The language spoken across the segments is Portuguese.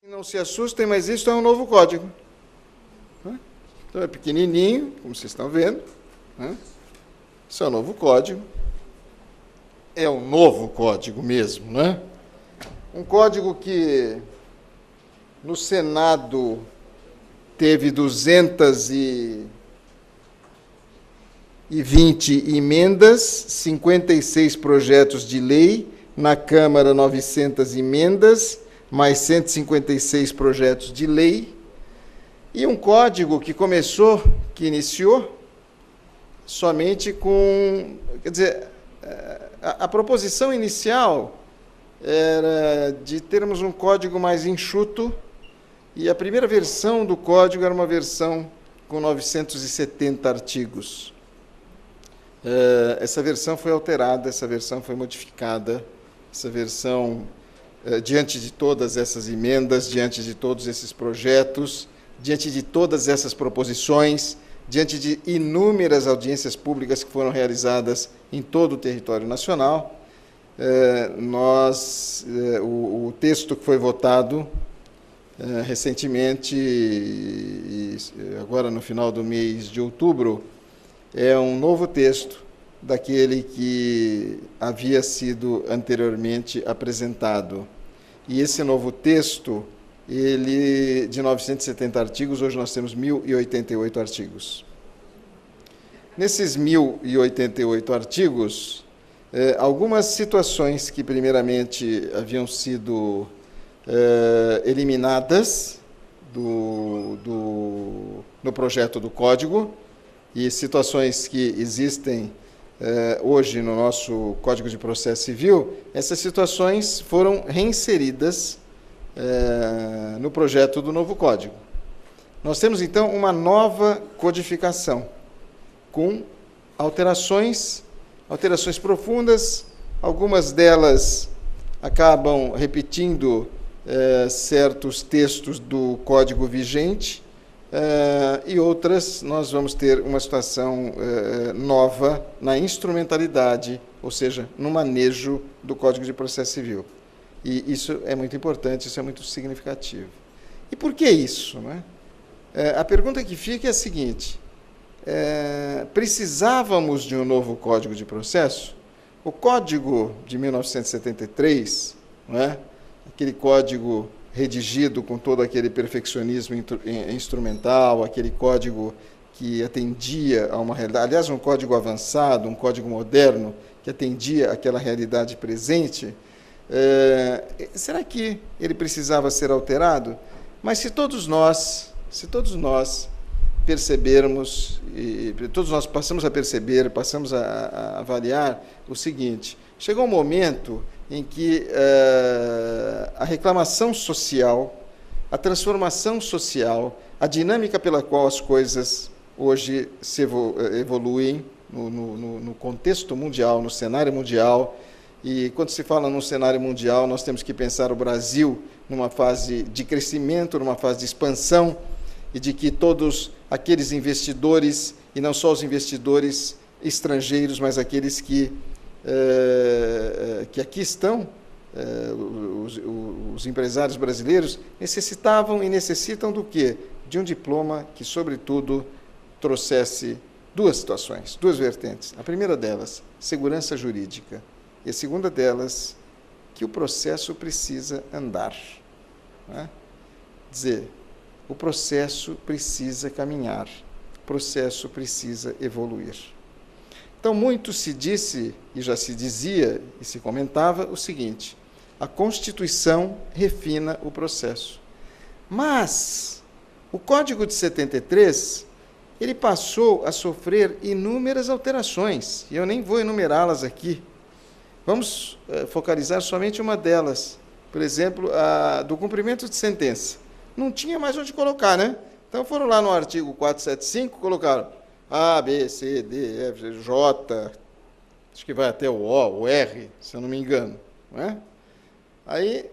Não se assustem, mas isso é um novo código. Então é pequenininho, como vocês estão vendo. Isso é um novo código. É um novo código mesmo, né? Um código que no Senado teve 220 emendas, 56 projetos de lei, na Câmara 900 emendas, mais 156 projetos de lei, e um código que iniciou somente com... Quer dizer, a proposição inicial era de termos um código mais enxuto, e a primeira versão do código era uma versão com 970 artigos. Essa versão foi alterada, essa versão foi modificada, essa versão, diante de todas essas emendas, diante de todos esses projetos, diante de todas essas proposições, diante de inúmeras audiências públicas que foram realizadas em todo o território nacional, o texto que foi votado recentemente, agora no final do mês de outubro, é um novo texto daquele que havia sido anteriormente apresentado. E esse novo texto, ele de 970 artigos, hoje nós temos 1.088 artigos. Nesses 1.088 artigos, algumas situações que primeiramente haviam sido eliminadas no projeto do Código, e situações que existem hoje no nosso Código de Processo Civil, essas situações foram reinseridas no projeto do novo Código. Nós temos, então, uma nova codificação, com alterações profundas, algumas delas acabam repetindo certos textos do Código vigente, e outras nós vamos ter uma situação nova na instrumentalidade, ou seja, no manejo do Código de Processo Civil. E isso é muito importante, isso é muito significativo. E por que isso, né? A pergunta que fica é a seguinte: precisávamos de um novo Código de Processo? O Código de 1973, não é? Aquele código redigido com todo aquele perfeccionismo instrumental, aquele código que atendia a uma realidade, aliás, um código avançado, um código moderno, que atendia àquela realidade presente, será que ele precisava ser alterado? Mas se todos nós percebermos, e todos nós passamos a perceber, passamos a avaliar o seguinte: chegou um momento em que a reclamação social, a transformação social, a dinâmica pela qual as coisas hoje se evoluem no contexto mundial, no cenário mundial, e quando se fala num cenário mundial, nós temos que pensar o Brasil numa fase de crescimento, numa fase de expansão, e de que todos aqueles investidores, e não só os investidores estrangeiros, mas aqueles que aqui estão, os empresários brasileiros, necessitavam e necessitam do quê? De um diploma que, sobretudo, trouxesse duas situações, duas vertentes. A primeira delas, segurança jurídica. E a segunda delas, que o processo precisa andar. Né? Dizer, o processo precisa caminhar, o processo precisa evoluir. Então, muito se disse, e já se dizia, e se comentava, o seguinte: a Constituição refina o processo. Mas o Código de 73, ele passou a sofrer inúmeras alterações, e eu nem vou enumerá-las aqui. Vamos focalizar somente uma delas. Por exemplo, a do cumprimento de sentença. Não tinha mais onde colocar, né? Então foram lá no artigo 475, colocaram A, B, C, D, F, J, acho que vai até o O, o R, se eu não me engano. Não é? Aí,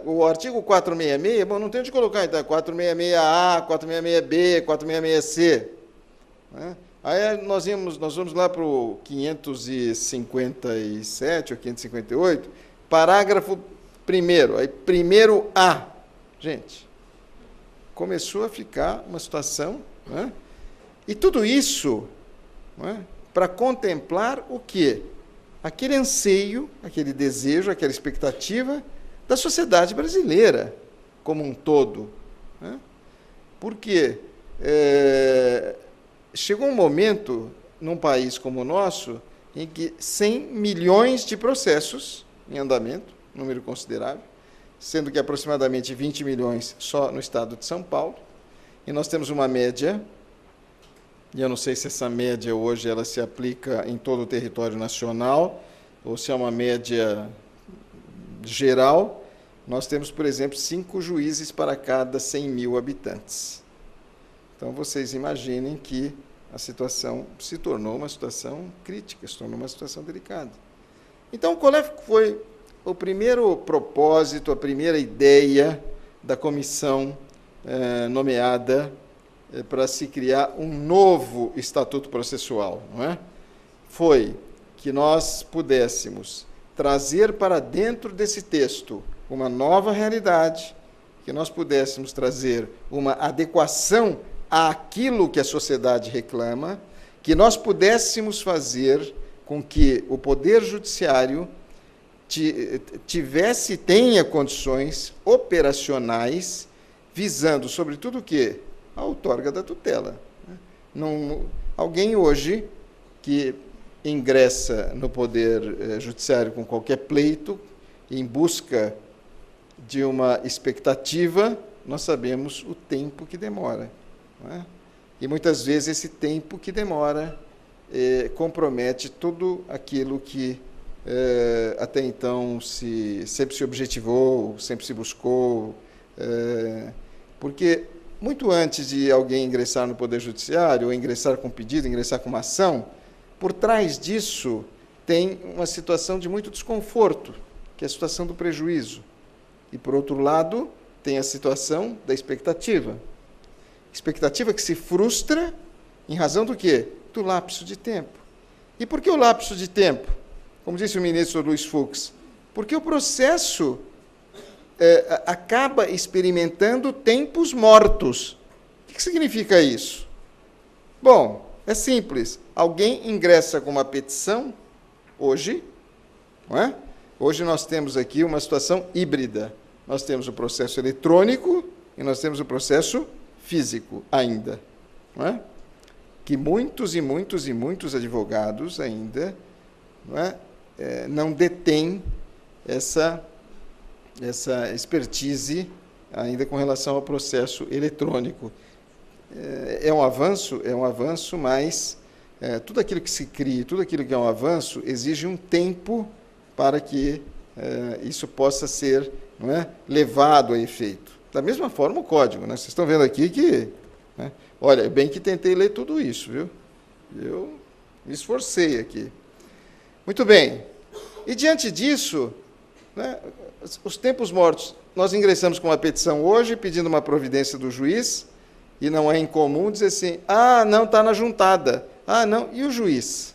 o artigo 466, bom, não tem onde colocar, então, 466A, 466B, 466C. Né? Aí nós vamos lá para o 557 ou 558, parágrafo 1º, aí primeiro A. Gente, começou a ficar uma situação, né? E tudo isso, né, para contemplar o quê? Aquele anseio, aquele desejo, aquela expectativa da sociedade brasileira como um todo. Né? Porque chegou um momento, num país como o nosso, em que 100 milhões de processos em andamento, número considerável, sendo que aproximadamente 20 milhões só no estado de São Paulo, e nós temos uma média, e eu não sei se essa média hoje ela se aplica em todo o território nacional, ou se é uma média geral. Nós temos, por exemplo, 5 juízes para cada 100 mil habitantes. Então, vocês imaginem que a situação se tornou uma situação crítica, se tornou uma situação delicada. Então, qual foi o primeiro propósito, a primeira ideia da comissão nomeada para se criar um novo estatuto processual? Não é? Foi que nós pudéssemos trazer para dentro desse texto uma nova realidade, que nós pudéssemos trazer uma adequação àquilo que a sociedade reclama, que nós pudéssemos fazer com que o Poder Judiciário tenha condições operacionais, visando, sobretudo, o quê? A outorga da tutela. Alguém hoje que ingressa no Poder Judiciário com qualquer pleito, em busca de uma expectativa, nós sabemos o tempo que demora. Não é? E muitas vezes esse tempo que demora compromete tudo aquilo que até então sempre se objetivou, sempre se buscou, porque muito antes de alguém ingressar no Poder Judiciário, ou ingressar com pedido, ingressar com uma ação, por trás disso tem uma situação de muito desconforto, que é a situação do prejuízo. E, por outro lado, tem a situação da expectativa. Expectativa que se frustra em razão do quê? Do lapso de tempo. E por que o lapso de tempo? Como disse o ministro Luiz Fux, porque o processo acaba experimentando tempos mortos. O que significa isso? Bom, é simples. Alguém ingressa com uma petição, hoje, não é? Hoje nós temos aqui uma situação híbrida. Nós temos o processo eletrônico e nós temos o processo físico ainda. Não é? Que muitos e muitos e muitos advogados ainda não detêm essa expertise ainda com relação ao processo eletrônico. É um avanço, mas tudo aquilo que se cria, tudo aquilo que é um avanço, exige um tempo para que isso possa ser levado a efeito. Da mesma forma o código. Né? Vocês estão vendo aqui que... olha, bem que tentei ler tudo isso, viu? Eu me esforcei aqui. Muito bem. E diante disso, os tempos mortos, nós ingressamos com uma petição hoje, pedindo uma providência do juiz, e não é incomum dizer assim, não, está na juntada. Não, e o juiz?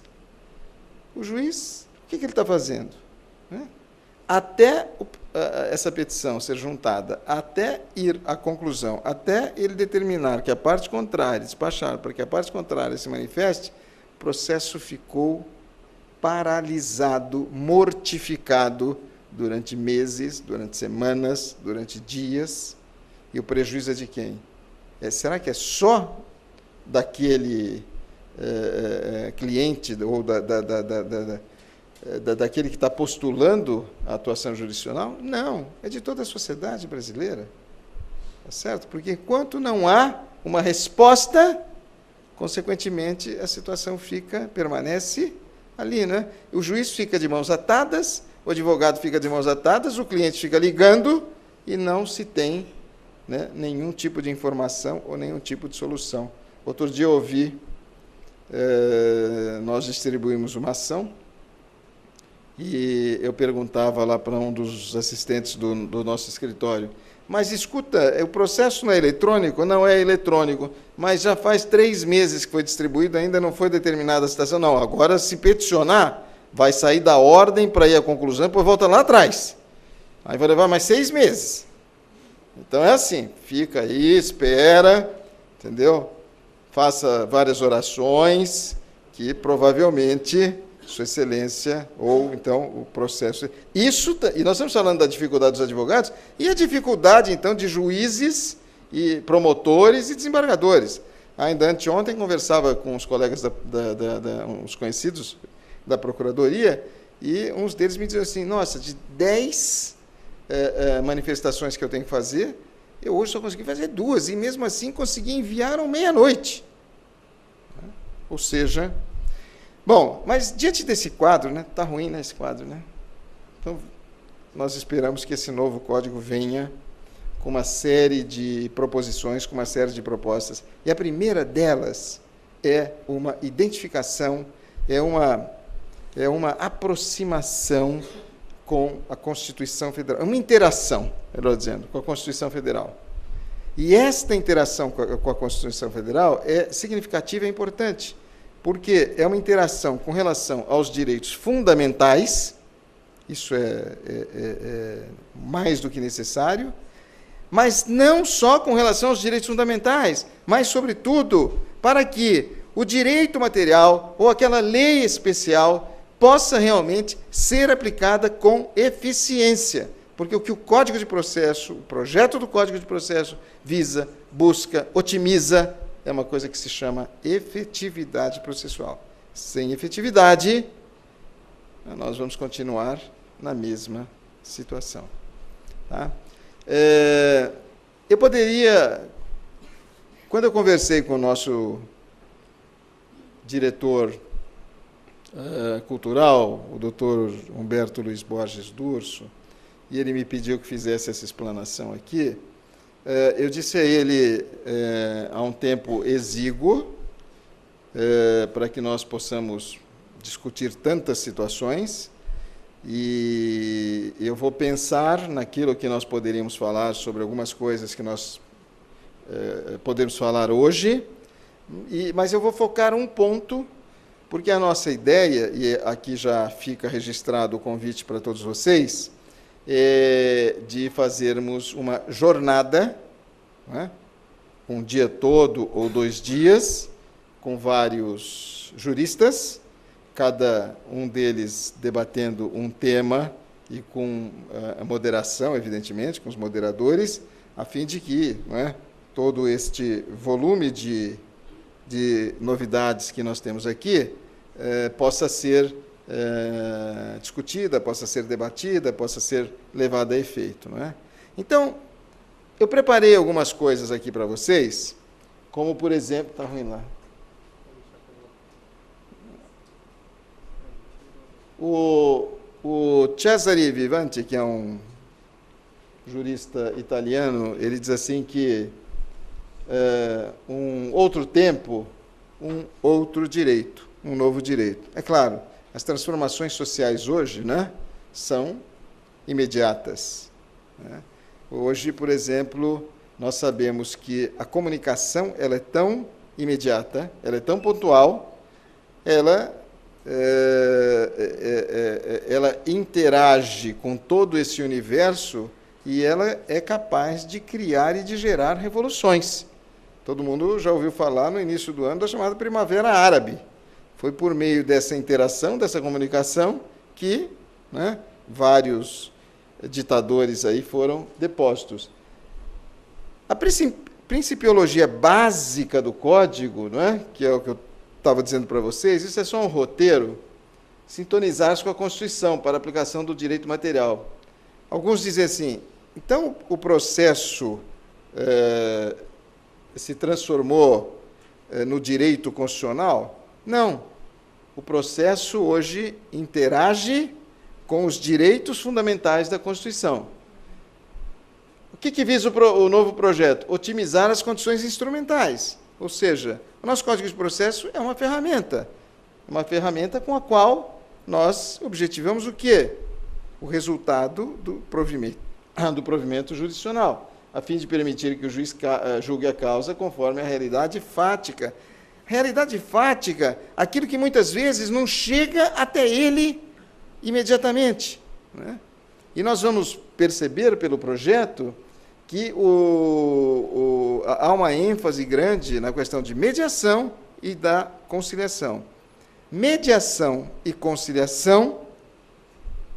O juiz, o que ele está fazendo? Até essa petição ser juntada, até ir à conclusão, até ele determinar que a parte contrária, despachar para que a parte contrária se manifeste, o processo ficou paralisado, mortificado durante meses, durante semanas, durante dias. E o prejuízo é de quem? Será que é só daquele cliente ou daquele que está postulando a atuação jurisdicional? Não, é de toda a sociedade brasileira. Tá certo? Porque enquanto não há uma resposta, consequentemente, a situação permanece ali, né? O juiz fica de mãos atadas, o advogado fica de mãos atadas, o cliente fica ligando e não se tem nenhum tipo de informação ou nenhum tipo de solução. Outro dia eu ouvi, nós distribuímos uma ação e eu perguntava lá para um dos assistentes do nosso escritório, mas escuta, o processo não é eletrônico? Não é eletrônico, mas já faz 3 meses que foi distribuído, ainda não foi determinada a citação. Não, agora se peticionar, vai sair da ordem para ir à conclusão, depois volta lá atrás. Aí vai levar mais 6 meses. Então é assim, fica aí, espera, entendeu? Faça várias orações, que provavelmente Sua Excelência, ou então o processo... E nós estamos falando da dificuldade dos advogados, e a dificuldade, então, de juízes, e promotores e desembargadores. Ainda anteontem conversava com os colegas, uns conhecidos da Procuradoria, e uns deles me diziam assim, nossa, de 10 manifestações que eu tenho que fazer, eu hoje só consegui fazer 2, e mesmo assim consegui enviar à meia-noite. Ou seja... Bom, mas diante desse quadro, né, está ruim, né, esse quadro, né? Então, nós esperamos que esse novo código venha com uma série de proposições, com uma série de propostas. E a primeira delas é uma identificação, é uma aproximação com a Constituição Federal, uma interação, melhor dizendo, com a Constituição Federal. E esta interação com a Constituição Federal é significativa e importante, porque é uma interação com relação aos direitos fundamentais, isso é mais do que necessário, mas não só com relação aos direitos fundamentais, mas, sobretudo, para que o direito material ou aquela lei especial possa realmente ser aplicada com eficiência. Porque o que o Código de Processo, o projeto do Código de Processo, visa, busca, otimiza, é uma coisa que se chama efetividade processual. Sem efetividade, nós vamos continuar na mesma situação. Tá? Eu poderia, quando eu conversei com o nosso diretor cultural, o doutor Humberto Luiz Borges Durso, e ele me pediu que fizesse essa explanação aqui, eu disse a ele, há um tempo exíguo, para que nós possamos discutir tantas situações, e eu vou pensar naquilo que nós poderíamos falar sobre algumas coisas que nós podemos falar hoje, mas eu vou focar um ponto, porque a nossa ideia, e aqui já fica registrado o convite para todos vocês, de fazermos uma jornada, né, um dia todo ou 2 dias, com vários juristas, cada um deles debatendo um tema e com a moderação, evidentemente, com os moderadores, a fim de que, né, todo este volume de novidades que nós temos aqui possa ser discutida, possa ser debatida, possa ser levada a efeito. Não é? Então, eu preparei algumas coisas aqui para vocês, como, por exemplo... Está ruim lá. O Cesare Vivanti, que é um jurista italiano, ele diz assim que um outro tempo, um outro direito, um novo direito. É claro, as transformações sociais hoje, né, são imediatas. Né? Hoje, por exemplo, nós sabemos que a comunicação ela é tão imediata, ela é tão pontual, ela interage com todo esse universo e ela é capaz de criar e de gerar revoluções. Todo mundo já ouviu falar no início do ano da chamada Primavera Árabe. Foi por meio dessa interação, dessa comunicação, que, né, vários ditadores aí foram depostos. A principiologia básica do código, não é? Que é o que eu estava dizendo para vocês, isso é só um roteiro, sintonizar-se com a Constituição para a aplicação do direito material. Alguns dizem assim, então o processo se transformou no direito constitucional? Não. O processo hoje interage com os direitos fundamentais da Constituição. O que visa o novo projeto? Otimizar as condições instrumentais. Ou seja, o nosso Código de Processo é uma ferramenta com a qual nós objetivamos o quê? O resultado do provimento jurisdicional, a fim de permitir que o juiz julgue a causa conforme a realidade fática. Realidade fática, aquilo que muitas vezes não chega até ele imediatamente. Né? E nós vamos perceber pelo projeto que há uma ênfase grande na questão de mediação e da conciliação. Mediação e conciliação,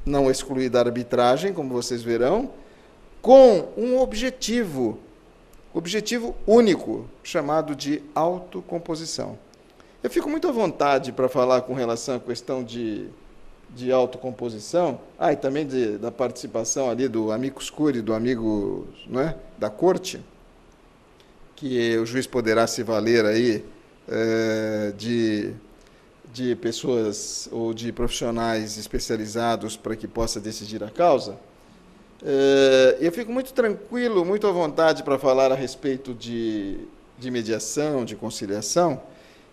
não excluir da arbitragem, como vocês verão, com um objetivo único, chamado de autocomposição. Eu fico muito à vontade para falar com relação à questão de autocomposição, e também da participação ali do amicus curiae, do amigo, não é, da corte, que o juiz poderá se valer aí de pessoas ou de profissionais especializados para que possa decidir a causa. Eu fico muito tranquilo, muito à vontade para falar a respeito de mediação, de conciliação,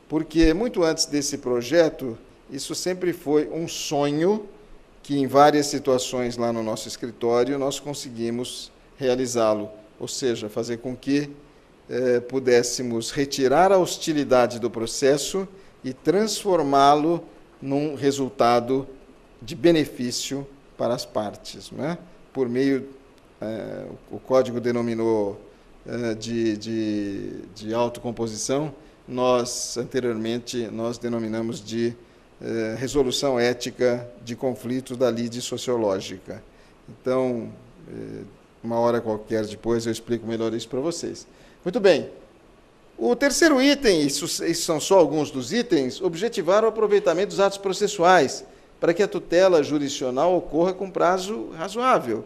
porque muito antes desse projeto, isso sempre foi um sonho que, em várias situações lá no nosso escritório, nós conseguimos realizá-lo, ou seja, fazer com que pudéssemos retirar a hostilidade do processo e transformá-lo num resultado de benefício para as partes, não é? Por meio, o código denominou de autocomposição, anteriormente, nós denominamos de resolução ética de conflitos da lide sociológica. Então, uma hora qualquer depois eu explico melhor isso para vocês. Muito bem. O terceiro item, isso são só alguns dos itens, objetivar o aproveitamento dos atos processuais, para que a tutela jurisdicional ocorra com prazo razoável.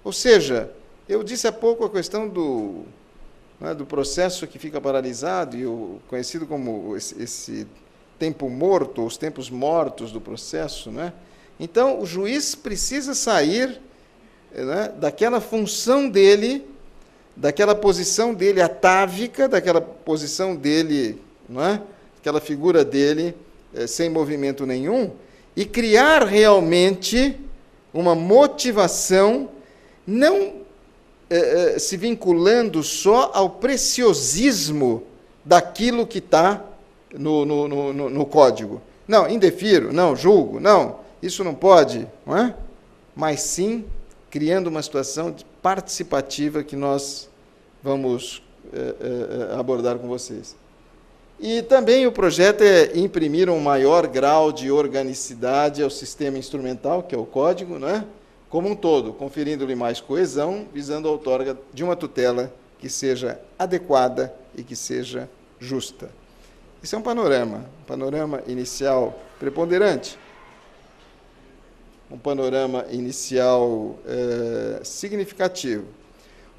Ou seja, eu disse há pouco a questão do processo que fica paralisado, e conhecido como esse tempo morto, os tempos mortos do processo, né? Então, o juiz precisa sair, né, daquela função dele, daquela posição dele atávica, daquela posição dele, não é? Aquela figura dele sem movimento nenhum, e criar realmente uma motivação, não se vinculando só ao preciosismo daquilo que está no código. Não, indefiro, não, julgo, não, isso não pode, não é? Mas sim criando uma situação participativa que nós vamos abordar com vocês. E também o projeto é imprimir um maior grau de organicidade ao sistema instrumental, que é o código, não é? Como um todo, conferindo-lhe mais coesão, visando a outorga de uma tutela que seja adequada e que seja justa. Esse é um panorama inicial preponderante, um panorama inicial significativo.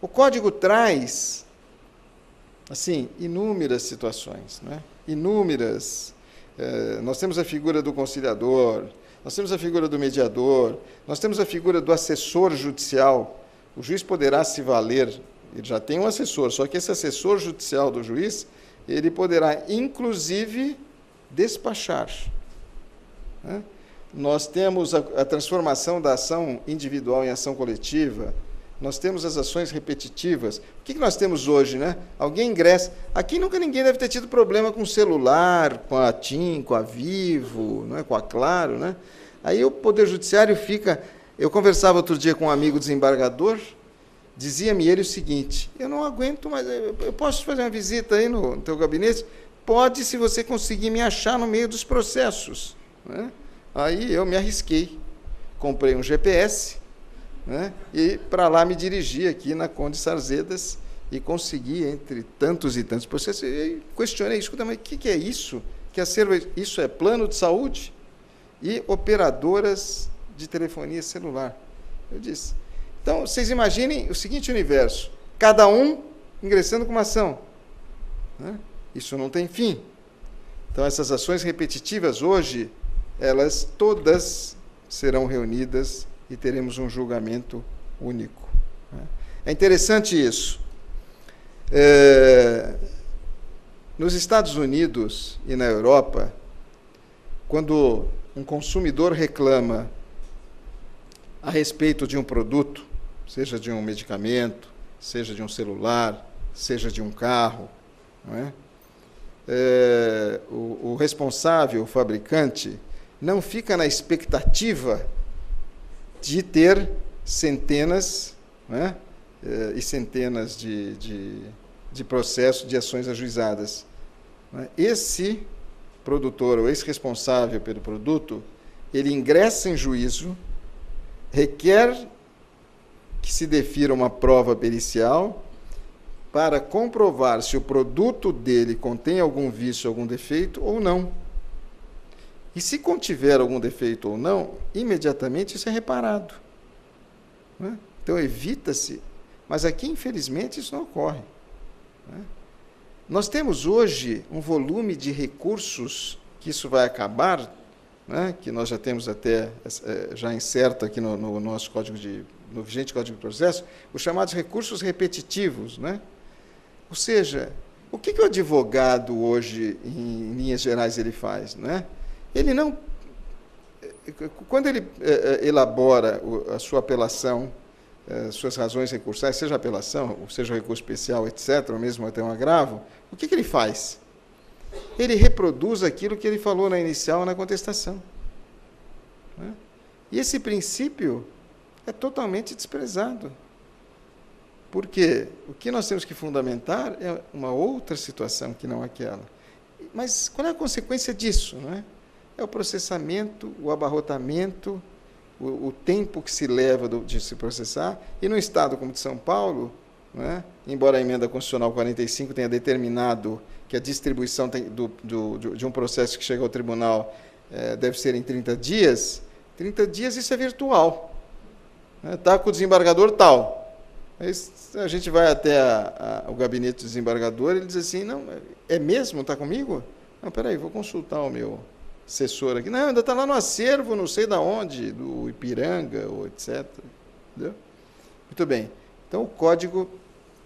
O código traz, assim, inúmeras situações, né? Inúmeras. Nós temos a figura do conciliador, nós temos a figura do mediador, nós temos a figura do assessor judicial. O juiz poderá se valer, ele já tem um assessor, só que esse assessor judicial do juiz, ele poderá, inclusive, despachar, né? Nós temos a transformação da ação individual em ação coletiva, nós temos as ações repetitivas. O que nós temos hoje, né? Alguém ingressa. Aqui nunca ninguém deve ter tido problema com o celular, com a TIM, com a Vivo, não é? Com a Claro, né? Aí o Poder Judiciário fica... Eu conversava outro dia com um amigo desembargador, dizia-me ele o seguinte: eu não aguento mais, eu posso fazer uma visita aí no teu gabinete? Pode, se você conseguir me achar no meio dos processos, né? Aí eu me arrisquei, comprei um GPS, né, e para lá me dirigi aqui na Conde Sarzedas e consegui, entre tantos e tantos processos, e questionei, escuta, mas o que é isso? Que acervo é isso? É plano de saúde e operadoras de telefonia celular. Eu disse. Então, vocês imaginem o seguinte universo, cada um ingressando com uma ação, né? Isso não tem fim. Então, essas ações repetitivas hoje, elas todas serão reunidas e teremos um julgamento único, né? É interessante isso. Nos Estados Unidos e na Europa, quando um consumidor reclama a respeito de um produto, seja de um medicamento, seja de um celular, seja de um carro, não é? O responsável, o fabricante, não fica na expectativa de ter centenas, né, e centenas de processos, de ações ajuizadas. Esse produtor, ou esse responsável pelo produto, ele ingressa em juízo, requer que se defira uma prova pericial para comprovar se o produto dele contém algum vício, algum defeito ou não. E se contiver algum defeito ou não, imediatamente isso é reparado. Então evita-se. Mas aqui, infelizmente, isso não ocorre. Nós temos hoje um volume de recursos, que isso vai acabar, que nós já temos até já incerto aqui no nosso no vigente Código de Processo, os chamados recursos repetitivos. Ou seja, o que o advogado hoje, em linhas gerais, ele faz? Ele não... Quando ele elabora a sua apelação, suas razões recursais, seja apelação, ou seja recurso especial, etc., ou mesmo até um agravo, o que ele faz? Ele reproduz aquilo que ele falou na inicial, na contestação. E esse princípio é totalmente desprezado. Porque o que nós temos que fundamentar é uma outra situação que não aquela. Mas qual é a consequência disso? É o processamento, o abarrotamento, o tempo que se leva de se processar. E num estado como o de São Paulo, embora a emenda constitucional 45 tenha determinado que a distribuição de um processo que chega ao tribunal deve ser em 30 dias, 30 dias isso é virtual. Está com o desembargador tal. Aí a gente vai até o gabinete do desembargador e ele diz assim, não, é mesmo? Está comigo? Não, peraí, vou consultar o meu assessor aqui. Não, ainda está lá no acervo, não sei de onde, do Ipiranga, ou etc. Entendeu? Muito bem. Então, o Código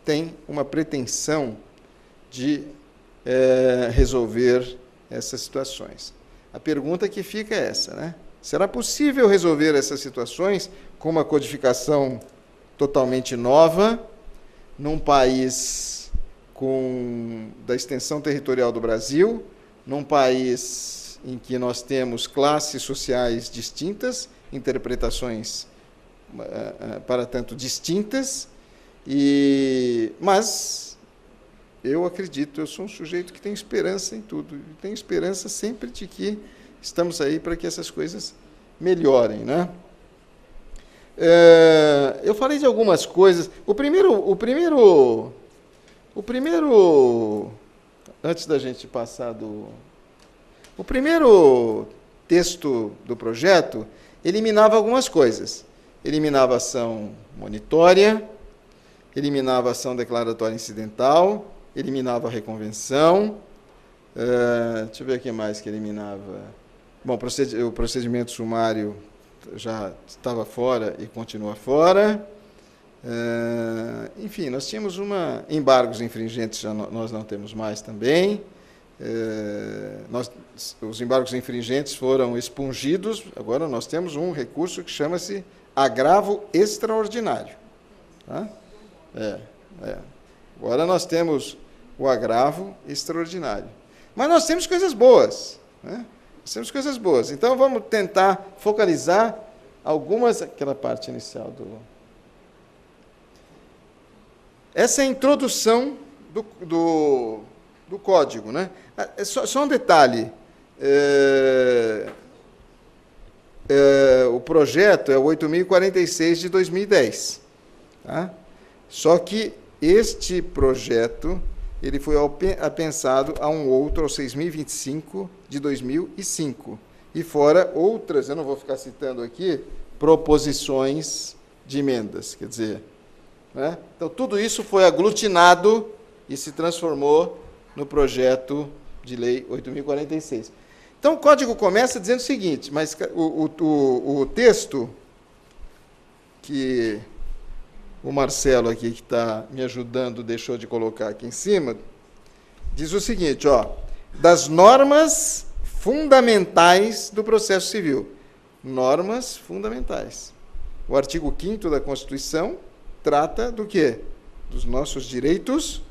tem uma pretensão de resolver essas situações. A pergunta que fica é essa, Será possível resolver essas situações com uma codificação totalmente nova, num país da extensão territorial do Brasil, num país em que nós temos classes sociais distintas, interpretações, para tanto, distintas, mas eu acredito, eu sou um sujeito que tem esperança em tudo, e tenho esperança sempre de que estamos aí para que essas coisas melhorem, Eu falei de algumas coisas. O primeiro, antes da gente passar o primeiro texto do projeto eliminava algumas coisas. Eliminava a ação monitória, eliminava a ação declaratória incidental, eliminava a reconvenção. Deixa eu ver o que mais que eliminava. Bom, o procedimento sumário já estava fora e continua fora. Enfim, nós tínhamos embargos infringentes, nós não temos mais também. Os embargos infringentes foram expungidos, agora nós temos um recurso que chama-se agravo extraordinário. Agora nós temos o agravo extraordinário. Mas nós temos coisas boas, Nós temos coisas boas. Então, vamos tentar focalizar aquela parte inicial Essa é a introdução do código, Só um detalhe. O projeto é o 8.046 de 2010. Só que este projeto ele foi apensado a um outro, ao 6.025 de 2005. E fora outras, eu não vou ficar citando aqui, proposições de emendas. Quer dizer, então, tudo isso foi aglutinado e se transformou no projeto de lei 8.046. Então, o Código começa dizendo o seguinte, mas o texto que o Marcelo aqui, que está me ajudando, deixou de colocar aqui em cima, diz o seguinte, das normas fundamentais do processo civil. Normas fundamentais. O artigo 5º da Constituição trata do quê? Dos nossos direitos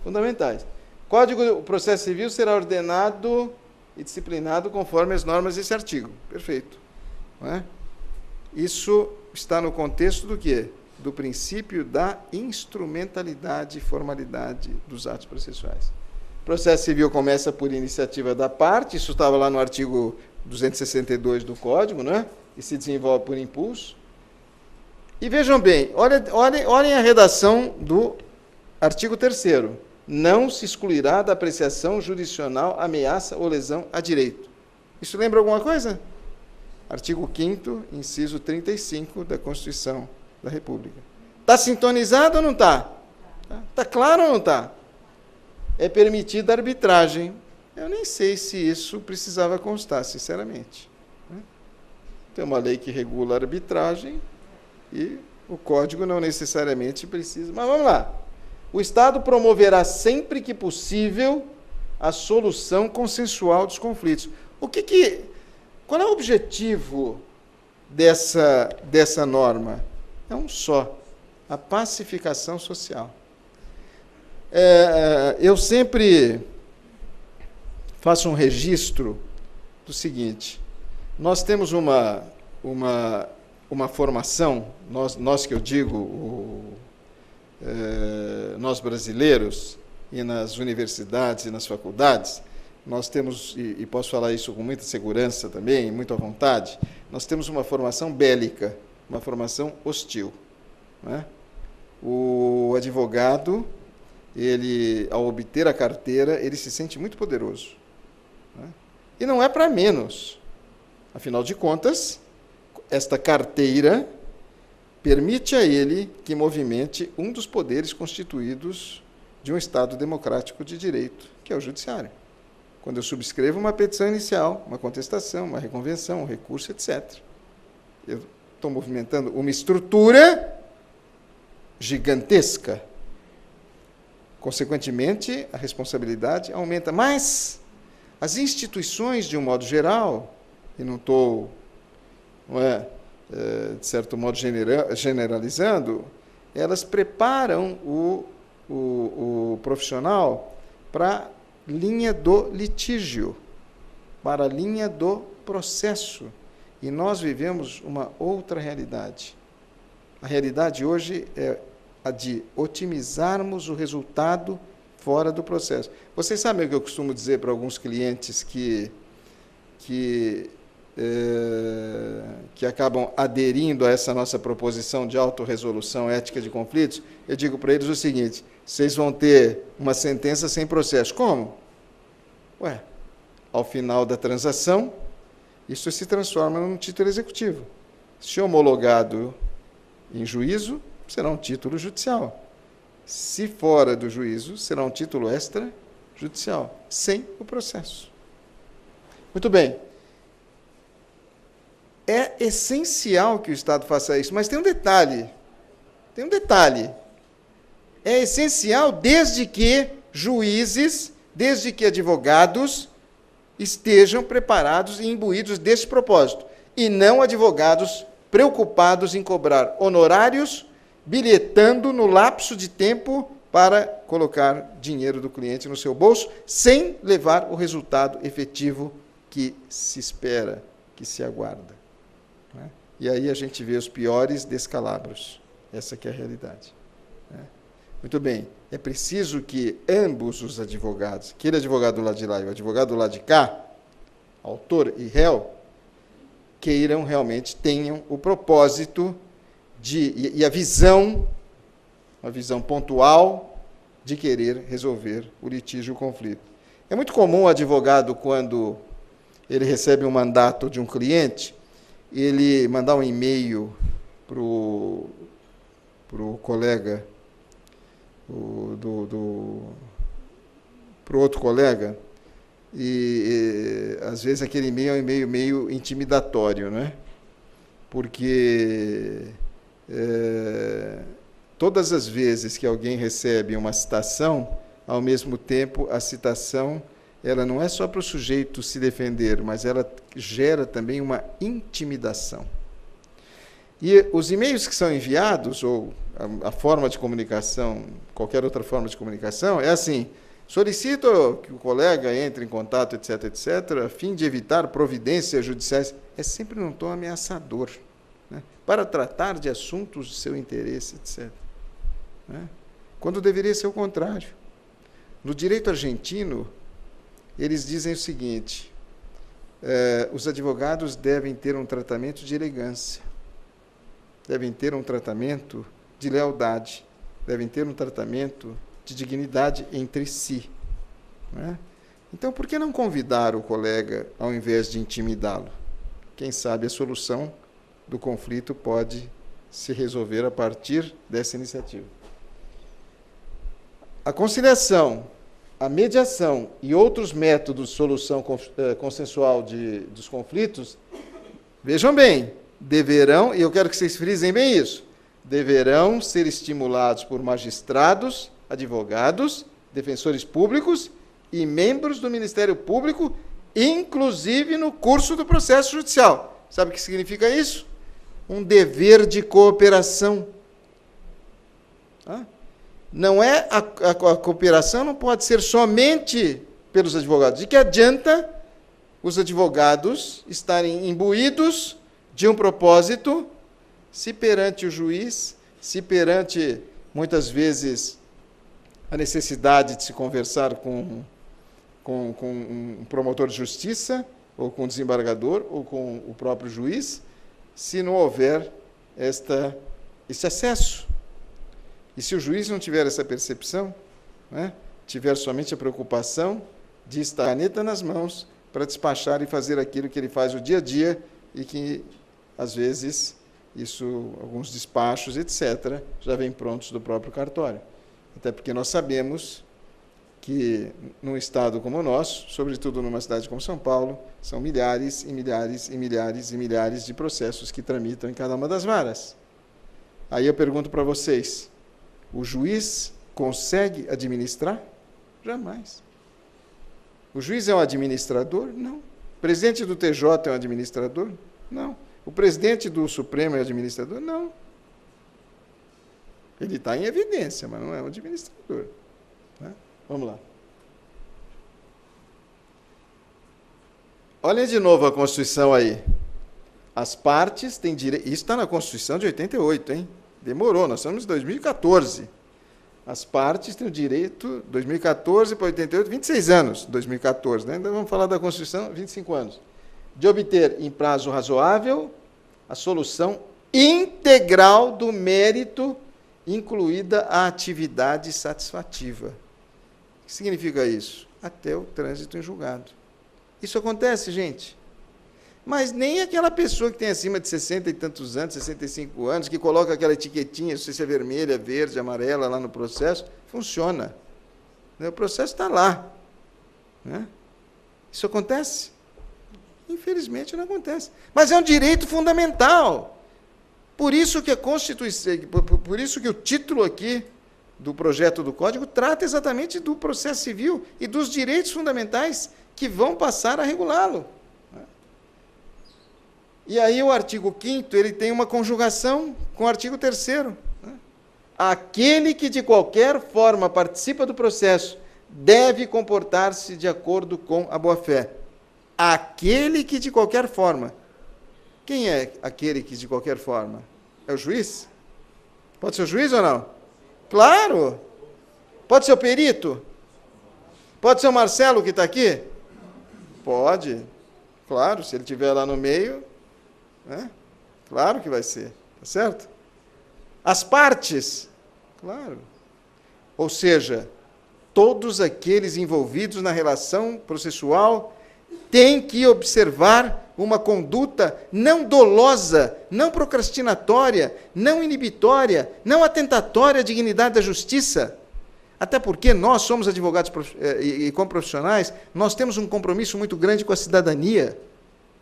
fundamentais. O Código do Processo Civil será ordenado e disciplinado conforme as normas desse artigo. Perfeito. Isso está no contexto do quê? do princípio da instrumentalidade e formalidade dos atos processuais. O processo civil começa por iniciativa da parte, isso estava lá no artigo 262 do Código, né? E se desenvolve por impulso. E vejam bem, olhem a redação do artigo 3º. Não se excluirá da apreciação jurisdicional ameaça ou lesão a direito. Isso lembra alguma coisa? Artigo 5º, inciso 35 da Constituição da República. Está sintonizado ou não está? Está claro ou não está? É permitida arbitragem. Eu nem sei se isso precisava constar, sinceramente. Tem uma lei que regula a arbitragem e o Código não necessariamente precisa. Mas vamos lá. O Estado promoverá sempre que possível a solução consensual dos conflitos. Qual é o objetivo dessa norma? É um só, a pacificação social. Eu sempre faço um registro do seguinte: nós temos uma formação, nós que eu digo, nós brasileiros, e nas universidades e nas faculdades, nós temos, e posso falar isso com muita segurança também, muito à vontade, nós temos uma formação bélica, uma formação hostil. Né? O advogado, ele, ao obter a carteira, ele se sente muito poderoso. Né? E não é para menos. Afinal de contas, esta carteira permite a ele que movimente um dos poderes constituídos de um Estado democrático de direito, que é o judiciário. Quando eu subscrevo uma petição inicial, uma contestação, uma reconvenção, um recurso, etc., eu estou movimentando uma estrutura gigantesca. Consequentemente, a responsabilidade aumenta. Mas as instituições, de um modo geral, e não estou, de certo modo, generalizando, elas preparam o profissional para a linha do litígio, para a linha do processo. E nós vivemos uma outra realidade. A realidade hoje é a de otimizarmos o resultado fora do processo. Vocês sabem o que eu costumo dizer para alguns clientes que acabam aderindo a essa nossa proposição de autorresolução ética de conflitos? Eu digo para eles o seguinte: vocês vão ter uma sentença sem processo. Como? Ao final da transação, isso se transforma num título executivo. Se homologado em juízo, será um título judicial. Se fora do juízo, será um título extrajudicial, sem o processo. Muito bem. É essencial que o Estado faça isso, mas tem um detalhe. É essencial desde que juízes, desde que advogados estejam preparados e imbuídos desse propósito, e não advogados preocupados em cobrar honorários, bilhetando no lapso de tempo para colocar dinheiro do cliente no seu bolso, sem levar o resultado efetivo que se espera, que se aguarda. Né? E aí a gente vê os piores descalabros. Essa que é a realidade. Né? Muito bem, é preciso que ambos os advogados, aquele advogado do lado de lá e o advogado do lado de cá, autor e réu, queiram realmente, tenham o propósito e a visão, uma visão pontual de querer resolver o litígio, o conflito. É muito comum o advogado, quando ele recebe um mandato de um cliente, ele mandar um e-mail para o colega, para o outro colega, e às vezes aquele e-mail é um e-mail meio intimidatório, né? Porque todas as vezes que alguém recebe uma citação, ao mesmo tempo a citação, ela não é só para o sujeito se defender, mas ela gera também uma intimidação. E os e-mails que são enviados, ou a forma de comunicação, qualquer outra forma de comunicação, é assim: solicito que o colega entre em contato, etc., etc., a fim de evitar providências judiciais. É sempre num tom ameaçador. né, para tratar de assuntos de seu interesse, etc. Né? Quando deveria ser o contrário. No direito argentino, eles dizem o seguinte: os advogados devem ter um tratamento de elegância, devem ter um tratamento de lealdade, devem ter um tratamento de dignidade entre si. Né? Então, por que não convidar o colega ao invés de intimidá-lo? Quem sabe a solução do conflito pode se resolver a partir dessa iniciativa. A conciliação, a mediação e outros métodos de solução consensual dos conflitos, vejam bem, deverão, e eu quero que vocês frisem bem isso, deverão ser estimulados por magistrados, advogados, defensores públicos e membros do Ministério Público, inclusive no curso do processo judicial. Sabe o que significa isso? Um dever de cooperação. Não é a cooperação não pode ser somente pelos advogados. De que adianta os advogados estarem imbuídos de um propósito se perante o juiz, se perante, muitas vezes, a necessidade de se conversar com um promotor de justiça, ou com um desembargador, ou com o próprio juiz, se não houver esse acesso. E se o juiz não tiver essa percepção, né, tiver somente a preocupação de estar caneta nas mãos para despachar e fazer aquilo que ele faz o dia a dia e que, às vezes, alguns despachos, etc., já vêm prontos do próprio cartório. Até porque nós sabemos que, num estado como o nosso, sobretudo numa cidade como São Paulo, são milhares e milhares e milhares e milhares de processos que tramitam em cada uma das varas. Aí eu pergunto para vocês, o juiz consegue administrar? Jamais. O juiz é um administrador? Não. O presidente do TJ é um administrador? Não. O presidente do Supremo é administrador? Não. Ele está em evidência, mas não é um administrador. Né? Vamos lá. Olhem de novo a Constituição aí. As partes têm direito... Isso está na Constituição de 88, hein? Demorou, nós estamos em 2014. As partes têm o direito, 2014 para 88, 26 anos, 2014, né? Ainda vamos falar da Constituição, 25 anos, de obter em prazo razoável a solução integral do mérito, incluída a atividade satisfativa. O que significa isso? Até o trânsito em julgado. Isso acontece, gente. Mas nem aquela pessoa que tem acima de 60 e tantos anos, 65 anos, que coloca aquela etiquetinha, não sei se é vermelha, verde, amarela, lá no processo, funciona. O processo está lá. Né? Isso acontece? Infelizmente não acontece. Mas é um direito fundamental. Por isso que a Constituição, por isso que o título aqui do projeto do Código trata exatamente do processo civil e dos direitos fundamentais que vão passar a regulá-lo. E aí o artigo 5º, ele tem uma conjugação com o artigo 3º. Aquele que de qualquer forma participa do processo deve comportar-se de acordo com a boa-fé. Aquele que de qualquer forma. Quem é aquele que de qualquer forma? É o juiz? Pode ser o juiz ou não? Claro! Pode ser o perito? Pode ser o Marcelo que está aqui? Pode. Claro, se ele estiver lá no meio... Claro que vai ser, tá certo? As partes, claro. Ou seja, todos aqueles envolvidos na relação processual têm que observar uma conduta não dolosa, não procrastinatória, não inibitória, não atentatória à dignidade da justiça. Até porque nós somos advogados e como profissionais, nós temos um compromisso muito grande com a cidadania.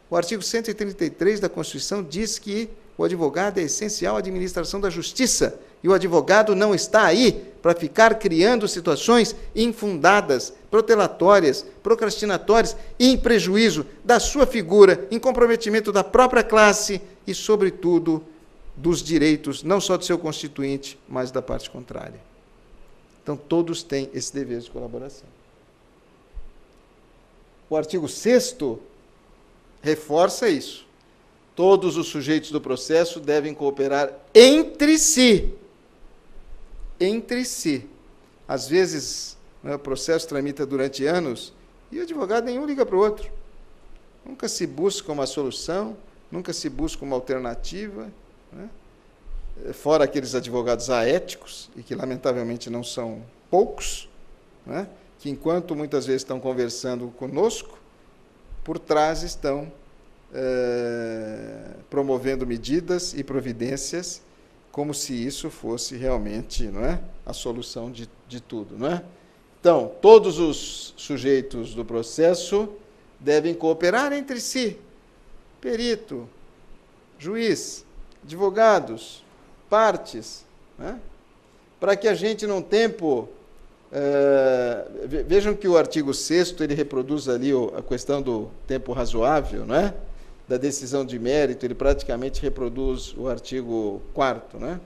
O artigo 133 da Constituição diz que o advogado é essencial à administração da justiça, e o advogado não está aí para ficar criando situações infundadas, protelatórias, procrastinatórias, em prejuízo da sua figura, em comprometimento da própria classe e, sobretudo, dos direitos, não só do seu constituinte, mas da parte contrária. Então, todos têm esse dever de colaboração. O artigo 6º reforça isso. Todos os sujeitos do processo devem cooperar entre si. Entre si. Às vezes, né, o processo tramita durante anos e o advogado nenhum liga para o outro. Nunca se busca uma solução, nunca se busca uma alternativa, né? Fora aqueles advogados aéticos, e que lamentavelmente não são poucos, né? Que enquanto muitas vezes estão conversando conosco, por trás estão promovendo medidas e providências como se isso fosse realmente, não é, a solução de tudo, não é? Então, todos os sujeitos do processo devem cooperar entre si, perito, juiz, advogados, partes, né? Para que a gente, num tempo... vejam que o artigo 6º, ele reproduz ali a questão do tempo razoável, não é? Da decisão de mérito, ele praticamente reproduz o artigo 4º, né?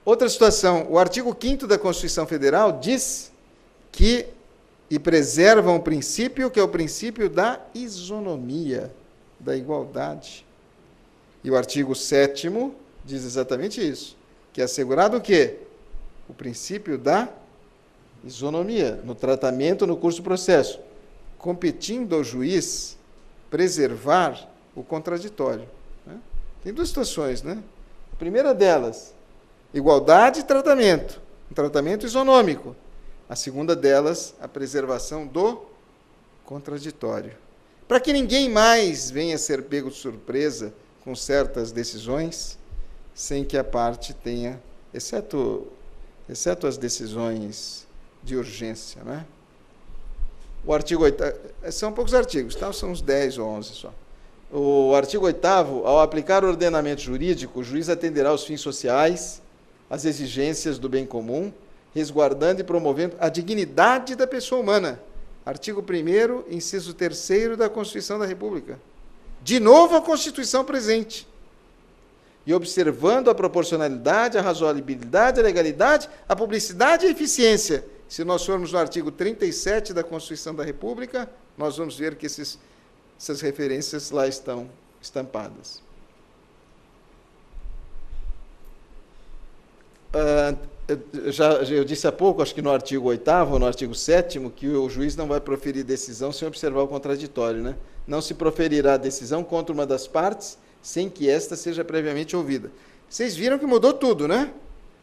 Outra situação, o artigo 5º da Constituição Federal diz que, e preserva um princípio, que é o princípio da isonomia, da igualdade. E o artigo 7º diz exatamente isso, que é assegurado o quê? O princípio da isonomia, no tratamento, no curso do processo, competindo ao juiz preservar o contraditório, né? Tem duas situações, né? A primeira delas, igualdade e tratamento, um tratamento isonômico. A segunda delas, a preservação do contraditório. Para que ninguém mais venha a ser pego de surpresa com certas decisões, sem que a parte tenha, exceto as decisões de urgência, né? O artigo 8º, são poucos artigos, tá? São uns 10 ou 11 só. O artigo 8º, ao aplicar o ordenamento jurídico, o juiz atenderá aos fins sociais, às exigências do bem comum, resguardando e promovendo a dignidade da pessoa humana. Artigo 1º, inciso 3º da Constituição da República. De novo a Constituição presente. E observando a proporcionalidade, a razoabilidade, a legalidade, a publicidade e a eficiência. Se nós formos no artigo 37 da Constituição da República, nós vamos ver que essas referências lá estão estampadas. Eu disse há pouco, acho que no artigo 8º ou no artigo 7º, que o juiz não vai proferir decisão sem observar o contraditório, né? Não se proferirá decisão contra uma das partes sem que esta seja previamente ouvida. Vocês viram que mudou tudo, né?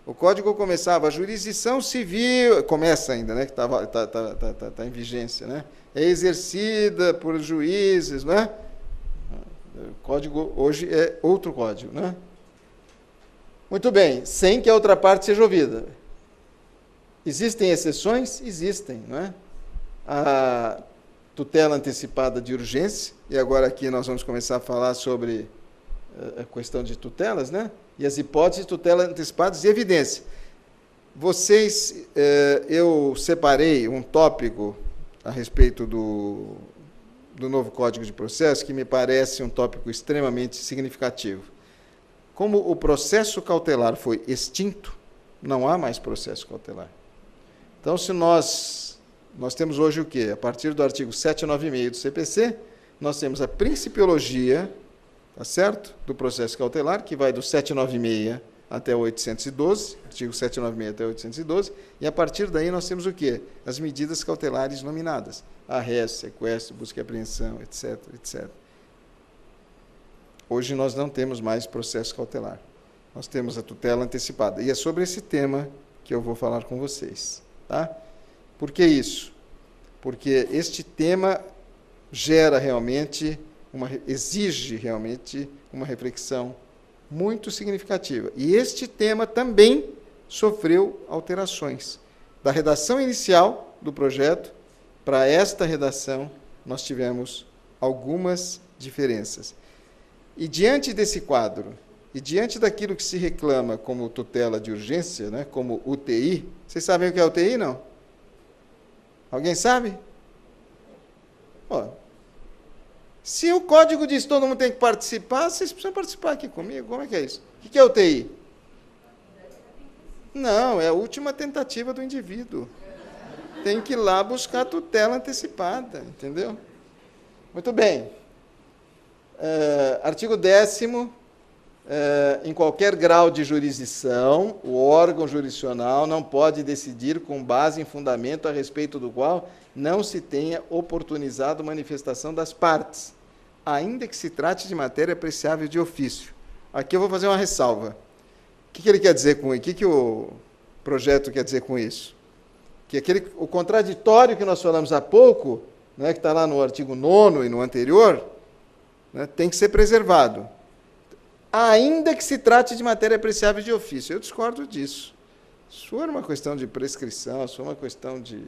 O Código começava, a jurisdição civil, começa ainda, né? Que tá em vigência, né? É exercida por juízes, né? O Código hoje é outro código, né? Muito bem, sem que a outra parte seja ouvida. Existem exceções? Existem, não é? A tutela antecipada de urgência, e agora aqui nós vamos começar a falar sobre a questão de tutelas, né? E as hipóteses de tutela antecipadas de evidência. Eu separei um tópico a respeito do novo Código de Processo, que me parece um tópico extremamente significativo. Como o processo cautelar foi extinto, não há mais processo cautelar. Então, se nós temos hoje o quê? A partir do artigo 796 do CPC, nós temos a principiologia, tá certo? Do processo cautelar, que vai do 796 até o 812, artigo 796 até o 812, e a partir daí nós temos o quê? As medidas cautelares nominadas, arresto, sequestro, busca e apreensão, etc, etc. Hoje nós não temos mais processo cautelar. Nós temos a tutela antecipada. E é sobre esse tema que eu vou falar com vocês, tá? Por que isso? Porque este tema exige realmente uma reflexão muito significativa. E este tema também sofreu alterações. Da redação inicial do projeto para esta redação, nós tivemos algumas diferenças. E diante desse quadro, e diante daquilo que se reclama como tutela de urgência, né, como UTI, vocês sabem o que é UTI, não? Alguém sabe? Se o código diz que todo mundo tem que participar, vocês precisam participar aqui comigo. Como é que é isso? O que é UTI? Não, é a última tentativa do indivíduo. Tem que ir lá buscar a tutela antecipada, entendeu? Muito bem. Artigo 10º, em qualquer grau de jurisdição, o órgão jurisdicional não pode decidir com base em fundamento a respeito do qual não se tenha oportunizado manifestação das partes, ainda que se trate de matéria apreciável de ofício. Aqui eu vou fazer uma ressalva. O que ele quer dizer com isso? O que o projeto quer dizer com isso? Que o contraditório que nós falamos há pouco, né, que está lá no artigo 9º e no anterior, né, tem que ser preservado, ainda que se trate de matéria apreciável de ofício. Eu discordo disso. Se for uma questão de prescrição, se for uma questão de...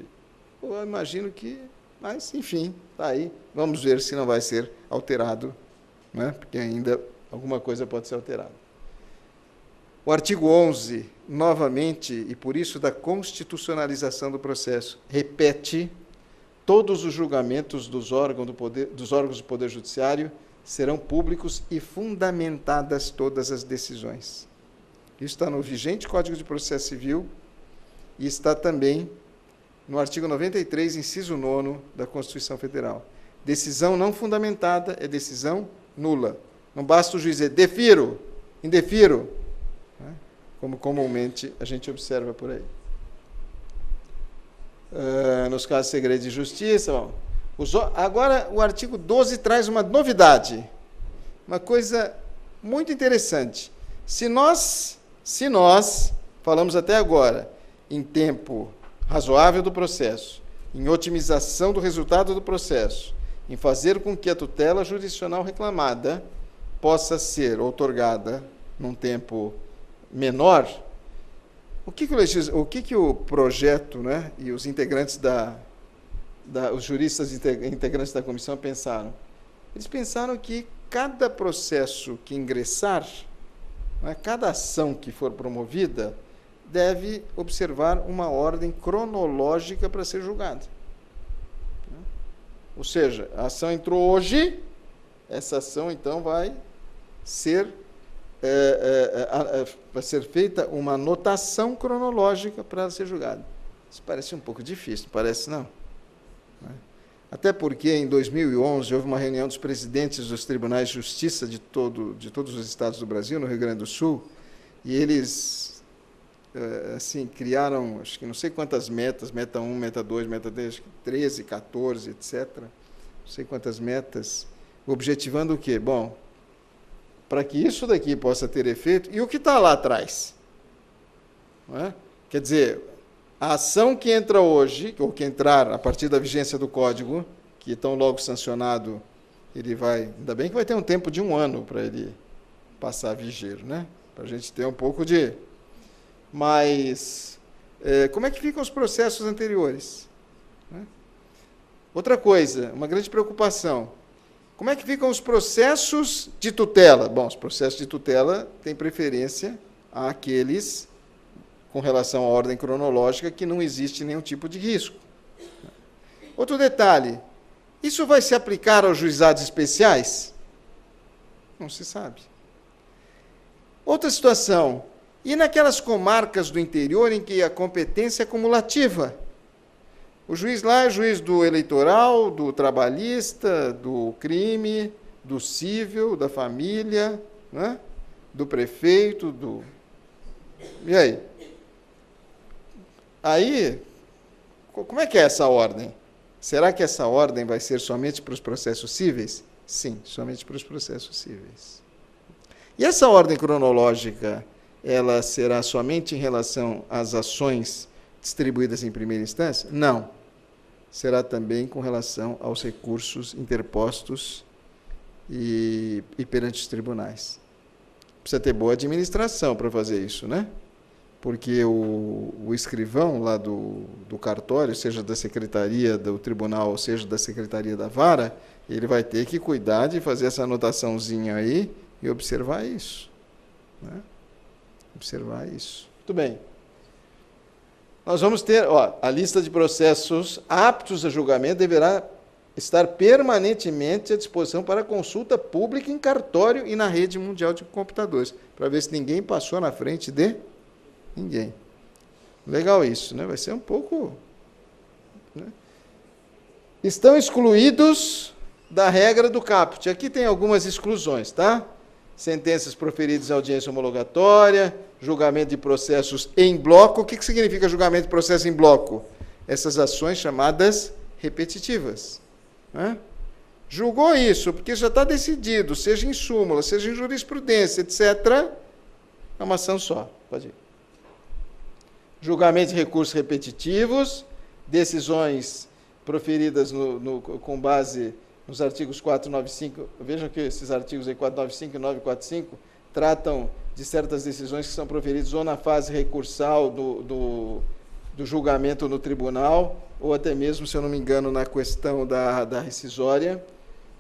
Eu imagino que... Mas, enfim, está aí. Vamos ver se não vai ser alterado, né? Porque ainda alguma coisa pode ser alterada. O artigo 11, novamente, e por isso da constitucionalização do processo, repete: todos os julgamentos dos órgãos do Poder Judiciário serão públicos e fundamentadas todas as decisões. Isso está no vigente Código de Processo Civil e está também no artigo 93, inciso 9º da Constituição Federal. Decisão não fundamentada é decisão nula. Não basta o juiz dizer defiro, indefiro, né, como comumente a gente observa por aí. Nos casos de segredo de justiça... Bom, agora, o artigo 12 traz uma novidade, uma coisa muito interessante. Se nós falamos até agora em tempo razoável do processo, em otimização do resultado do processo, em fazer com que a tutela jurisdicional reclamada possa ser outorgada num tempo menor, o que o projeto, né, e os integrantes os juristas integrantes da comissão pensaram? Eles pensaram que cada processo que ingressar, né, cada ação que for promovida, deve observar uma ordem cronológica para ser julgada. Ou seja, a ação entrou hoje, essa ação, então, vai ser feita uma anotação cronológica para ela ser julgada. Isso parece um pouco difícil, não parece, não? Até porque, em 2011, houve uma reunião dos presidentes dos tribunais de justiça de todos os estados do Brasil, no Rio Grande do Sul, e eles assim, criaram, acho que não sei quantas metas, meta 1, meta 2, meta 3, 13, 14, etc. Não sei quantas metas, objetivando o quê? Bom, para que isso daqui possa ter efeito, e o que está lá atrás? Não é? Quer dizer, a ação que entra hoje, ou que entrar a partir da vigência do Código, que tão logo sancionado, ele vai... Ainda bem que vai ter um tempo de 1 ano para ele passar a vigir, né? Para a gente ter um pouco de... Mas, como é que ficam os processos anteriores? Né? Outra coisa, uma grande preocupação. Como é que ficam os processos de tutela? Bom, os processos de tutela têm preferência àqueles com relação à ordem cronológica, que não existe nenhum tipo de risco. Outro detalhe, isso vai se aplicar aos juizados especiais? Não se sabe. Outra situação, e naquelas comarcas do interior em que a competência é cumulativa? O juiz lá é juiz do eleitoral, do trabalhista, do crime, do cível, da família, né? Do prefeito, E aí? Aí, como é que é essa ordem? Será que essa ordem vai ser somente para os processos cíveis? Sim, somente para os processos cíveis. E essa ordem cronológica, ela será somente em relação às ações distribuídas em primeira instância? Não. Será também com relação aos recursos interpostos e perante os tribunais. Precisa ter boa administração para fazer isso, né? Porque o escrivão lá do cartório, seja da secretaria do tribunal, ou seja da secretaria da vara, ele vai ter que cuidar de fazer essa anotaçãozinha aí e observar isso. Né? Observar isso. Muito bem. Nós vamos ter, a lista de processos aptos a julgamento deverá estar permanentemente à disposição para consulta pública em cartório e na rede mundial de computadores, para ver se ninguém passou na frente de ninguém. Legal isso, né? Vai ser um pouco... Né? Estão excluídos da regra do caput. Aqui tem algumas exclusões, tá? Sentenças proferidas em audiência homologatória, julgamento de processos em bloco. O que significa julgamento de processo em bloco? Essas ações chamadas repetitivas. Né? Julgou isso, porque já está decidido, seja em súmula, seja em jurisprudência, etc., é uma ação só. Pode ir. Julgamento de recursos repetitivos, decisões proferidas com base nos artigos 495, vejam que esses artigos aí, 495 e 945, tratam de certas decisões que são proferidas ou na fase recursal do julgamento no tribunal, ou até mesmo, se eu não me engano, na questão da rescisória.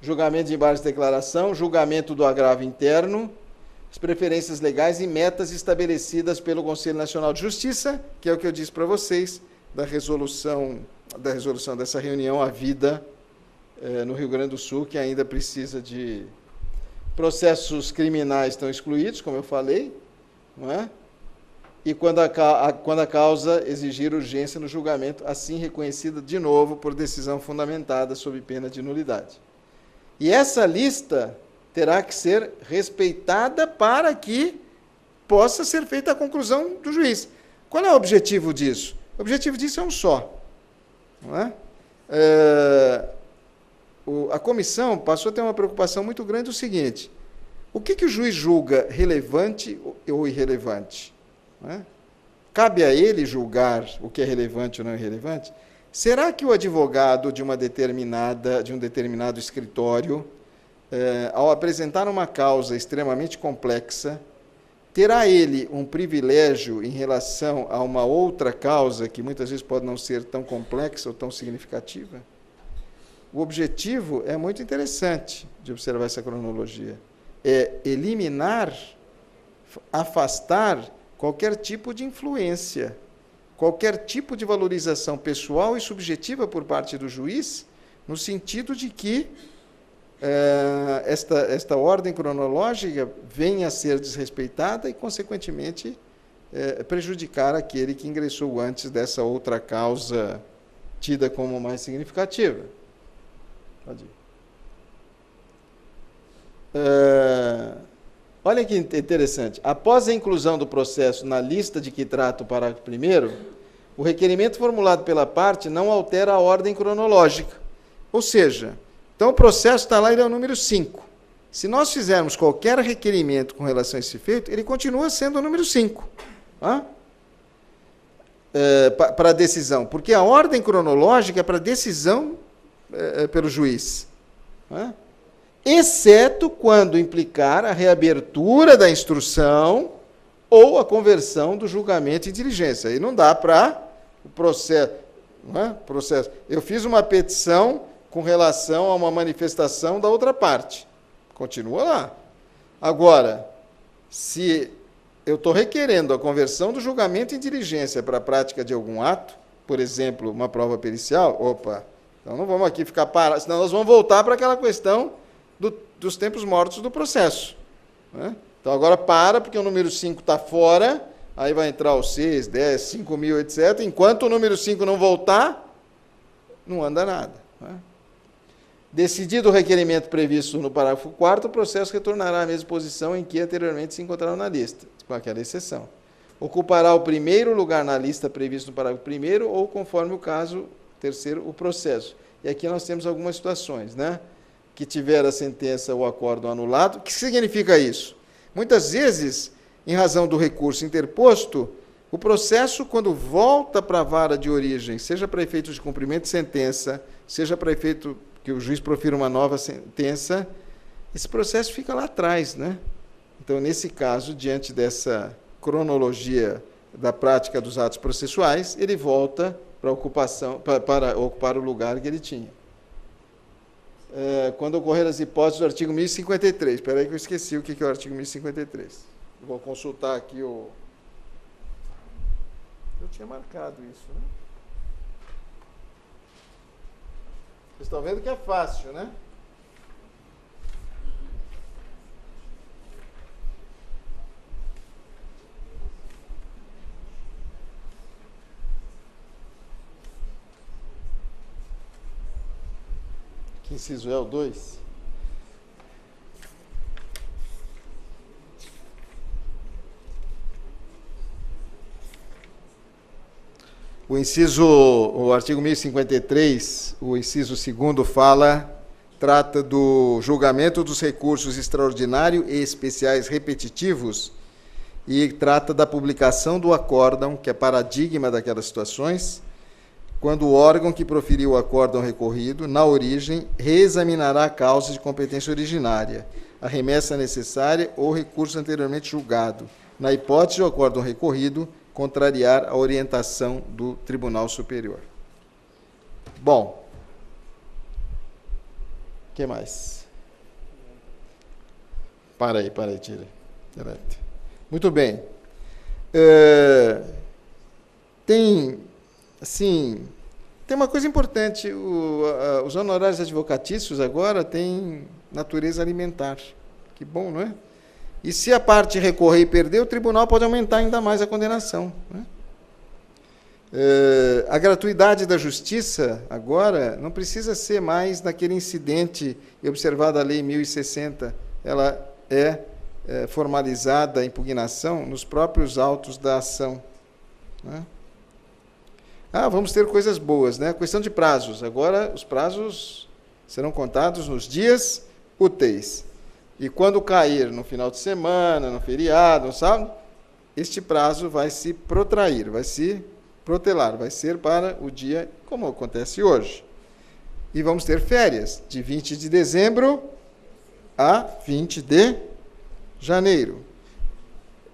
Julgamento de embargos de declaração, julgamento do agravo interno, as preferências legais e metas estabelecidas pelo Conselho Nacional de Justiça, que é o que eu disse para vocês, da resolução dessa reunião havida no Rio Grande do Sul, que ainda precisa de... Processos criminais estão excluídos, como eu falei, não é? E quando a causa exigir urgência no julgamento, assim reconhecida de novo por decisão fundamentada sob pena de nulidade. E essa lista terá que ser respeitada para que possa ser feita a conclusão do juiz. Qual é o objetivo disso? O objetivo disso é um só. Não é? A comissão passou a ter uma preocupação muito grande o seguinte: o que o juiz julga relevante ou irrelevante? Não é? Cabe a ele julgar o que é relevante ou não irrelevante? Será que o advogado de um determinado escritório, ao apresentar uma causa extremamente complexa, terá ele um privilégio em relação a uma outra causa que muitas vezes pode não ser tão complexa ou tão significativa? O objetivo é muito interessante de observar essa cronologia. É eliminar, afastar qualquer tipo de influência, qualquer tipo de valorização pessoal e subjetiva por parte do juiz, no sentido de que esta ordem cronológica venha a ser desrespeitada e, consequentemente, prejudicar aquele que ingressou antes dessa outra causa tida como mais significativa. Pode ir. Olha que interessante. Após a inclusão do processo na lista de que trata o parágrafo 1º, o requerimento formulado pela parte não altera a ordem cronológica. Ou seja, então o processo está lá, ele é o número 5. Se nós fizermos qualquer requerimento com relação a esse feito, ele continua sendo o número 5. Para a decisão. Porque a ordem cronológica é para decisão pelo juiz. Exceto quando implicar a reabertura da instrução ou a conversão do julgamento em diligência. Aí não dá para o processo. Eu fiz uma petição com relação a uma manifestação da outra parte. Continua lá. Agora, se eu estou requerendo a conversão do julgamento em diligência para a prática de algum ato, por exemplo, uma prova pericial, então não vamos aqui ficar parados, senão nós vamos voltar para aquela questão dos tempos mortos do processo. Né? Então agora porque o número 5 está fora, aí vai entrar o 6, 10, 5 mil, etc. Enquanto o número 5 não voltar, não anda nada. Né? Decidido o requerimento previsto no parágrafo 4º, o processo retornará à mesma posição em que anteriormente se encontrava na lista, com aquela exceção. Ocupará o primeiro lugar na lista previsto no parágrafo 1º ou, conforme o caso, terceiro, o processo. E aqui nós temos algumas situações, né? Que tiver a sentença ou acórdão anulado. O que significa isso? Muitas vezes, em razão do recurso interposto, o processo, quando volta para a vara de origem, seja para efeito de cumprimento de sentença, seja para efeito que o juiz profira uma nova sentença, esse processo fica lá atrás, né? Então, nesse caso, diante dessa cronologia da prática dos atos processuais, ele volta para ocupar o lugar que ele tinha. Quando ocorrer as hipóteses do artigo 1053. Espera aí que eu esqueci o que é o artigo 1053. Vou consultar aqui o... Eu tinha marcado isso, né? Vocês estão vendo que é fácil, né? inciso é o 2. O artigo 1053, o inciso 2º trata do julgamento dos recursos extraordinário e especiais repetitivos e trata da publicação do acórdão, que é paradigma daquelas situações, quando o órgão que proferiu o acórdão recorrido, na origem, reexaminará a causa de competência originária, a remessa necessária ou recurso anteriormente julgado, na hipótese do acórdão recorrido contrariar a orientação do Tribunal Superior. Bom, o que mais? Para aí, tira. Muito bem. Tem uma coisa importante, os honorários advocatícios agora têm natureza alimentar. Que bom, não é? E se a parte recorrer e perder, o tribunal pode aumentar ainda mais a condenação, né? A gratuidade da justiça, agora, não precisa ser mais naquele incidente observado a Lei 1060. Ela é formalizada a impugnação nos próprios autos da ação, né? Vamos ter coisas boas, né? A questão de prazos. Agora, os prazos serão contados nos dias úteis. E quando cair no final de semana, no feriado, no sábado, este prazo vai se protrair, vai se protelar, vai ser para o dia como acontece hoje. E vamos ter férias, de 20 de dezembro a 20 de janeiro.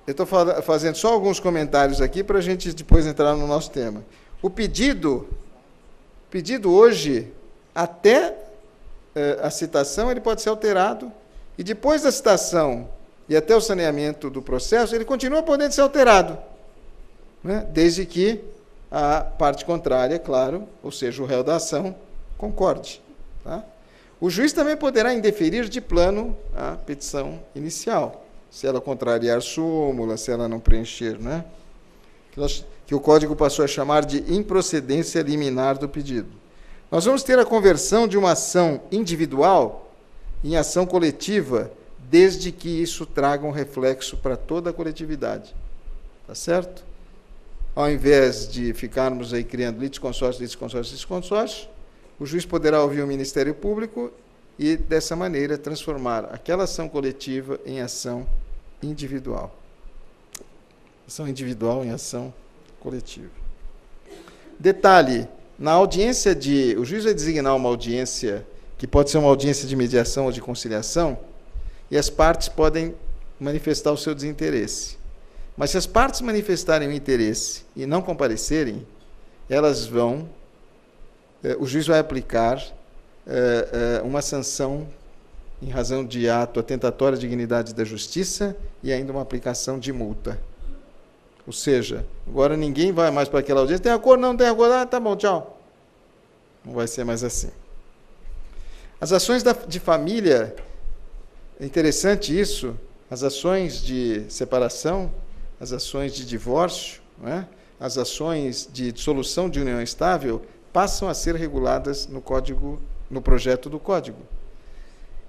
Eu estou fazendo só alguns comentários aqui para a gente depois entrar no nosso tema. O pedido hoje, até a citação, ele pode ser alterado, e depois da citação e até o saneamento do processo, ele continua podendo ser alterado, né? Desde que a parte contrária, claro, ou seja, o réu da ação, concorde. Tá? O juiz também poderá indeferir de plano a petição inicial, se ela contrariar súmula, se ela não preencher, né? Que o Código passou a chamar de improcedência liminar do pedido. Nós vamos ter a conversão de uma ação individual em ação coletiva, desde que isso traga um reflexo para toda a coletividade. Tá certo? Ao invés de ficarmos aí criando litisconsórcio, o juiz poderá ouvir o Ministério Público e, dessa maneira, transformar aquela ação coletiva em ação individual. Ação individual em ação coletiva. Detalhe, na audiência o juiz vai designar uma audiência que pode ser uma audiência de mediação ou de conciliação, e as partes podem manifestar o seu desinteresse. Mas se as partes manifestarem o interesse e não comparecerem, o juiz vai aplicar uma sanção em razão de ato atentatório à dignidade da justiça e ainda uma aplicação de multa. Ou seja, agora ninguém vai mais para aquela audiência, tem acordo? Não tem acordo? Tá bom, tchau. Não vai ser mais assim. As ações de família, é interessante isso, as ações de separação, as ações de divórcio, né? As ações de dissolução de união estável passam a ser reguladas no projeto do Código.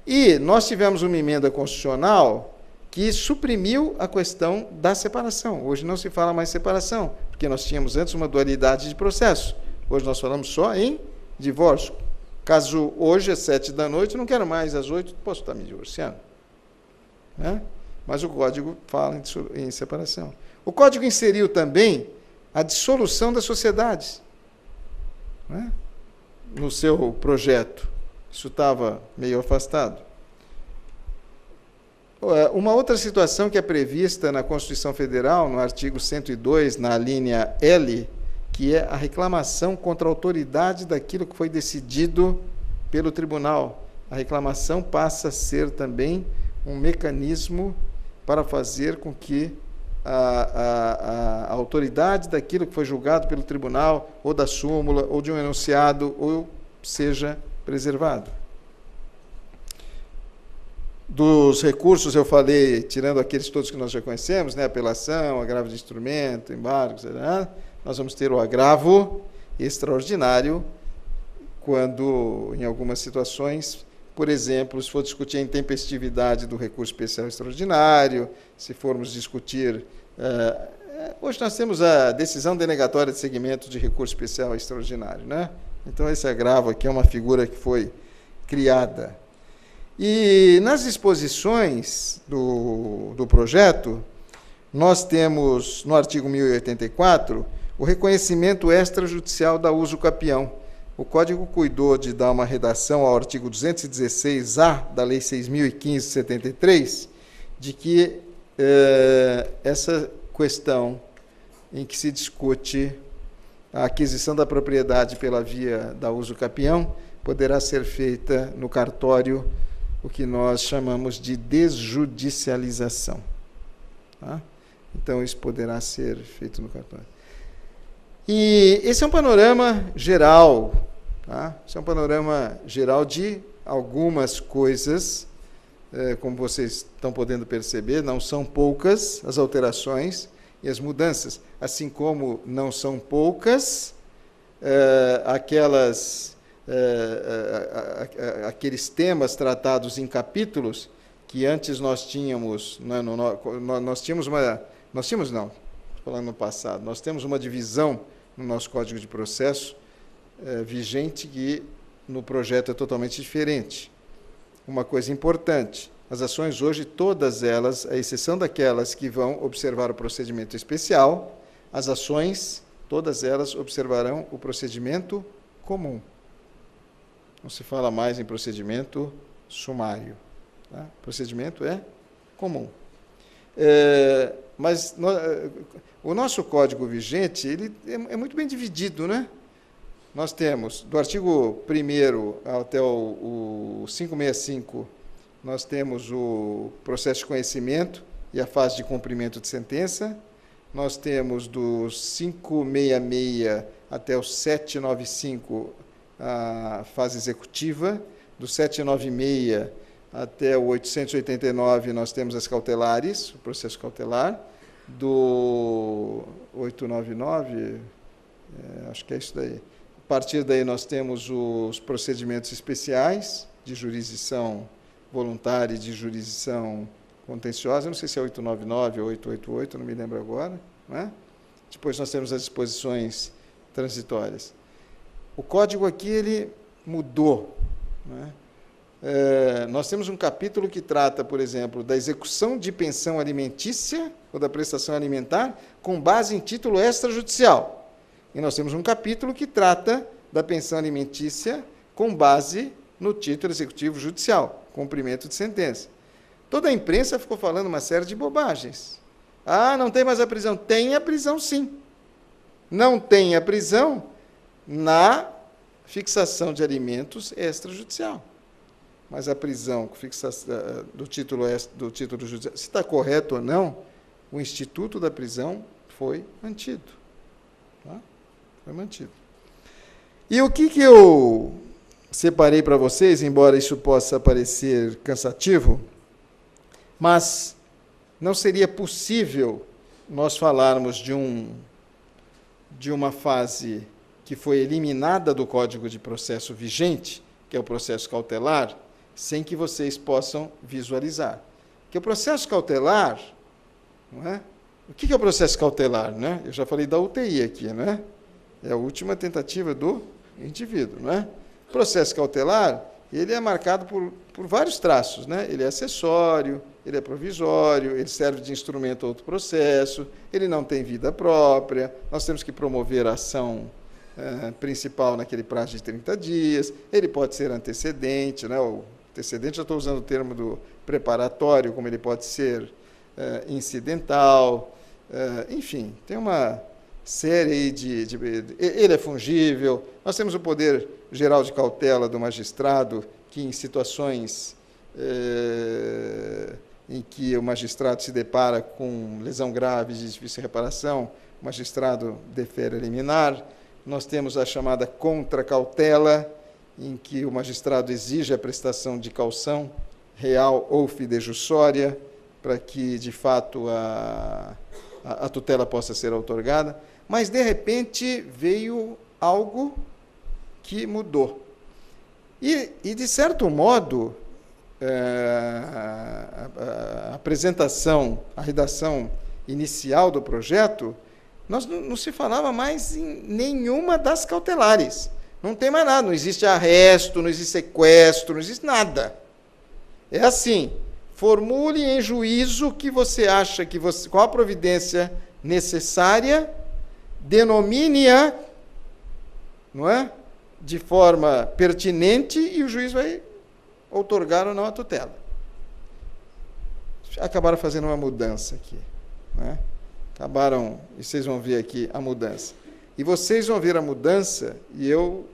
E nós tivemos uma emenda constitucional que suprimiu a questão da separação. Hoje não se fala mais separação, porque nós tínhamos antes uma dualidade de processo. Hoje nós falamos só em divórcio. Caso hoje, às 7 da noite, não quero mais, às 8, posso estar me divorciando. Né? Mas o Código fala em separação. O Código inseriu também a dissolução das sociedades, né? No seu projeto. Isso estava meio afastado. Uma outra situação que é prevista na Constituição Federal, no artigo 102, na linha L, que é a reclamação contra a autoridade daquilo que foi decidido pelo tribunal. A reclamação passa a ser também um mecanismo para fazer com que a autoridade daquilo que foi julgado pelo tribunal, ou da súmula, ou de um enunciado, ou seja preservado. Dos recursos, eu falei, tirando aqueles todos que nós já conhecemos, né, apelação, agravo de instrumento, embargos, etc., nós vamos ter o agravo extraordinário, quando, em algumas situações, por exemplo, se for discutir a intempestividade do recurso especial extraordinário, se formos discutir... hoje nós temos a decisão denegatória de seguimento de recurso especial extraordinário, né? Então, esse agravo aqui é uma figura que foi criada. E nas disposições do projeto, nós temos, no artigo 1084, o reconhecimento extrajudicial da uso capião. O Código cuidou de dar uma redação ao artigo 216-A da Lei 6.015/73, de que essa questão em que se discute a aquisição da propriedade pela via da uso capião poderá ser feita no cartório, o que nós chamamos de desjudicialização. Tá? Então, isso poderá ser feito no cartório. E esse é um panorama geral, tá? Esse é um panorama geral de algumas coisas, como vocês estão podendo perceber, não são poucas as alterações e as mudanças, assim como não são poucas aqueles temas tratados em capítulos que antes nós tínhamos, falando no passado, nós temos uma divisão no nosso Código de Processo vigente que no projeto é totalmente diferente. Uma coisa importante, as ações hoje, todas elas, à exceção daquelas que vão observar o procedimento especial, as ações, todas elas observarão o procedimento comum. Não se fala mais em procedimento sumário. Tá? O procedimento é comum. Mas o nosso código vigente ele é muito bem dividido, né? Nós temos, do artigo 1º até o 565, nós temos o processo de conhecimento e a fase de cumprimento de sentença. Nós temos do 566 até o 795, a fase executiva. Do 796 até o 889, nós temos as cautelares, o processo cautelar. Do 899, acho que é isso daí. A partir daí, nós temos os procedimentos especiais de jurisdição voluntária e de jurisdição contenciosa. Eu não sei se é 899 ou 888, não me lembro agora. Não é? Depois nós temos as disposições transitórias. O código aqui ele mudou. Não é? Nós temos um capítulo que trata, por exemplo, da execução de pensão alimentícia ou da prestação alimentar com base em título extrajudicial. E nós temos um capítulo que trata da pensão alimentícia com base no título executivo judicial, cumprimento de sentença. Toda a imprensa ficou falando uma série de bobagens. Ah, não tem mais a prisão. Tem a prisão, sim. Não tem a prisão na fixação de alimentos extrajudicial. Mas a prisão do título judicial, se está correto ou não, o instituto da prisão foi mantido. Tá? Foi mantido. E o que eu separei para vocês, embora isso possa parecer cansativo, mas não seria possível nós falarmos de uma fase que foi eliminada do Código de Processo vigente, que é o processo cautelar, sem que vocês possam visualizar. Porque o processo cautelar, não é? O que é o processo cautelar? Né? Eu já falei da UTI aqui, não é? É a última tentativa do indivíduo, não é? O processo cautelar, ele é marcado por vários traços, né? Ele é acessório, ele é provisório, ele serve de instrumento a outro processo, ele não tem vida própria, nós temos que promover a ação principal naquele prazo de 30 dias, ele pode ser antecedente, né? O antecedente, já estou usando o termo do preparatório, como ele pode ser incidental, enfim, tem uma série aí ele é fungível, nós temos o poder geral de cautela do magistrado, que em situações em que o magistrado se depara com lesão grave de difícil reparação, o magistrado defere a liminar. Nós temos a chamada contracautela, em que o magistrado exige a prestação de caução real ou fidejussória, para que, de fato, a tutela possa ser outorgada. Mas, de repente, veio algo que mudou. E de certo modo, a apresentação, a redação inicial do projeto, não se falava mais em nenhuma das cautelares. Não tem mais nada, não existe arresto, não existe sequestro, não existe nada. É assim, formule em juízo que você acha que qual a providência necessária, denomine-a, não é? De forma pertinente e o juiz vai outorgar ou não a tutela. Acabaram fazendo uma mudança aqui, né? Acabaram, e vocês vão ver aqui a mudança. E vocês vão ver a mudança, e eu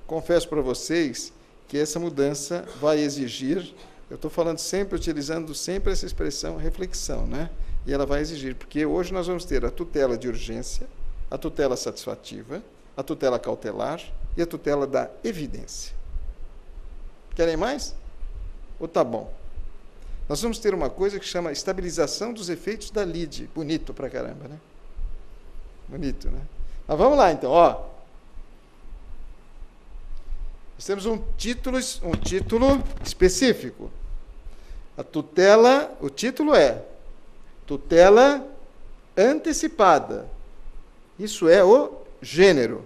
confesso para vocês que essa mudança vai exigir, eu estou falando sempre, utilizando sempre essa expressão reflexão, né? E ela vai exigir, porque hoje nós vamos ter a tutela de urgência, a tutela satisfativa, a tutela cautelar e a tutela da evidência. Querem mais? Ou tá bom? Nós vamos ter uma coisa que chama estabilização dos efeitos da lide. Bonito pra caramba, né? Bonito, né? Mas vamos lá, então, ó. Nós temos um título específico. A tutela, o título é tutela antecipada. Isso é o gênero.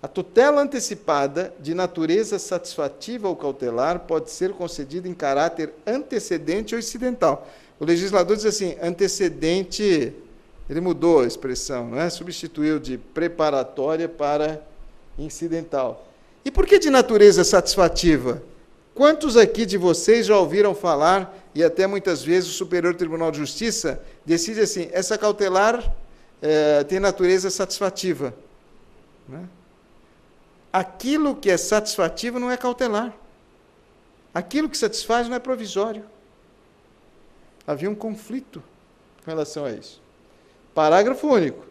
A tutela antecipada, de natureza satisfativa ou cautelar, pode ser concedida em caráter antecedente ou incidental. O legislador diz assim, antecedente, ele mudou a expressão, não é? Substituiu de preparatória para incidental. E por que de natureza satisfativa? Quantos aqui de vocês já ouviram falar, e até muitas vezes o Superior Tribunal de Justiça decide assim, essa cautelar tem natureza satisfativa, né? Aquilo que é satisfativo não é cautelar. Aquilo que satisfaz não é provisório. Havia um conflito com relação a isso. Parágrafo único.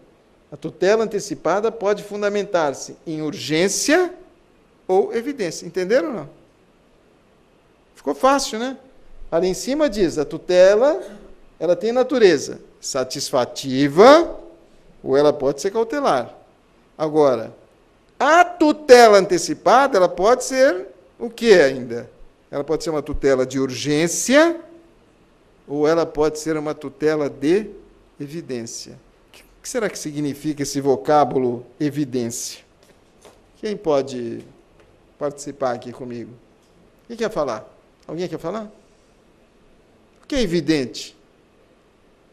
A tutela antecipada pode fundamentar-se em urgência ou evidência. Entenderam ou não? Ficou fácil, né? Ali em cima diz, a tutela, ela tem natureza satisfativa ou ela pode ser cautelar. Agora, a tutela antecipada, ela pode ser o que ainda? Ela pode ser uma tutela de urgência ou ela pode ser uma tutela de evidência. O que será que significa esse vocábulo evidência? Quem pode participar aqui comigo? Quem quer falar? Alguém quer falar? O que é evidente?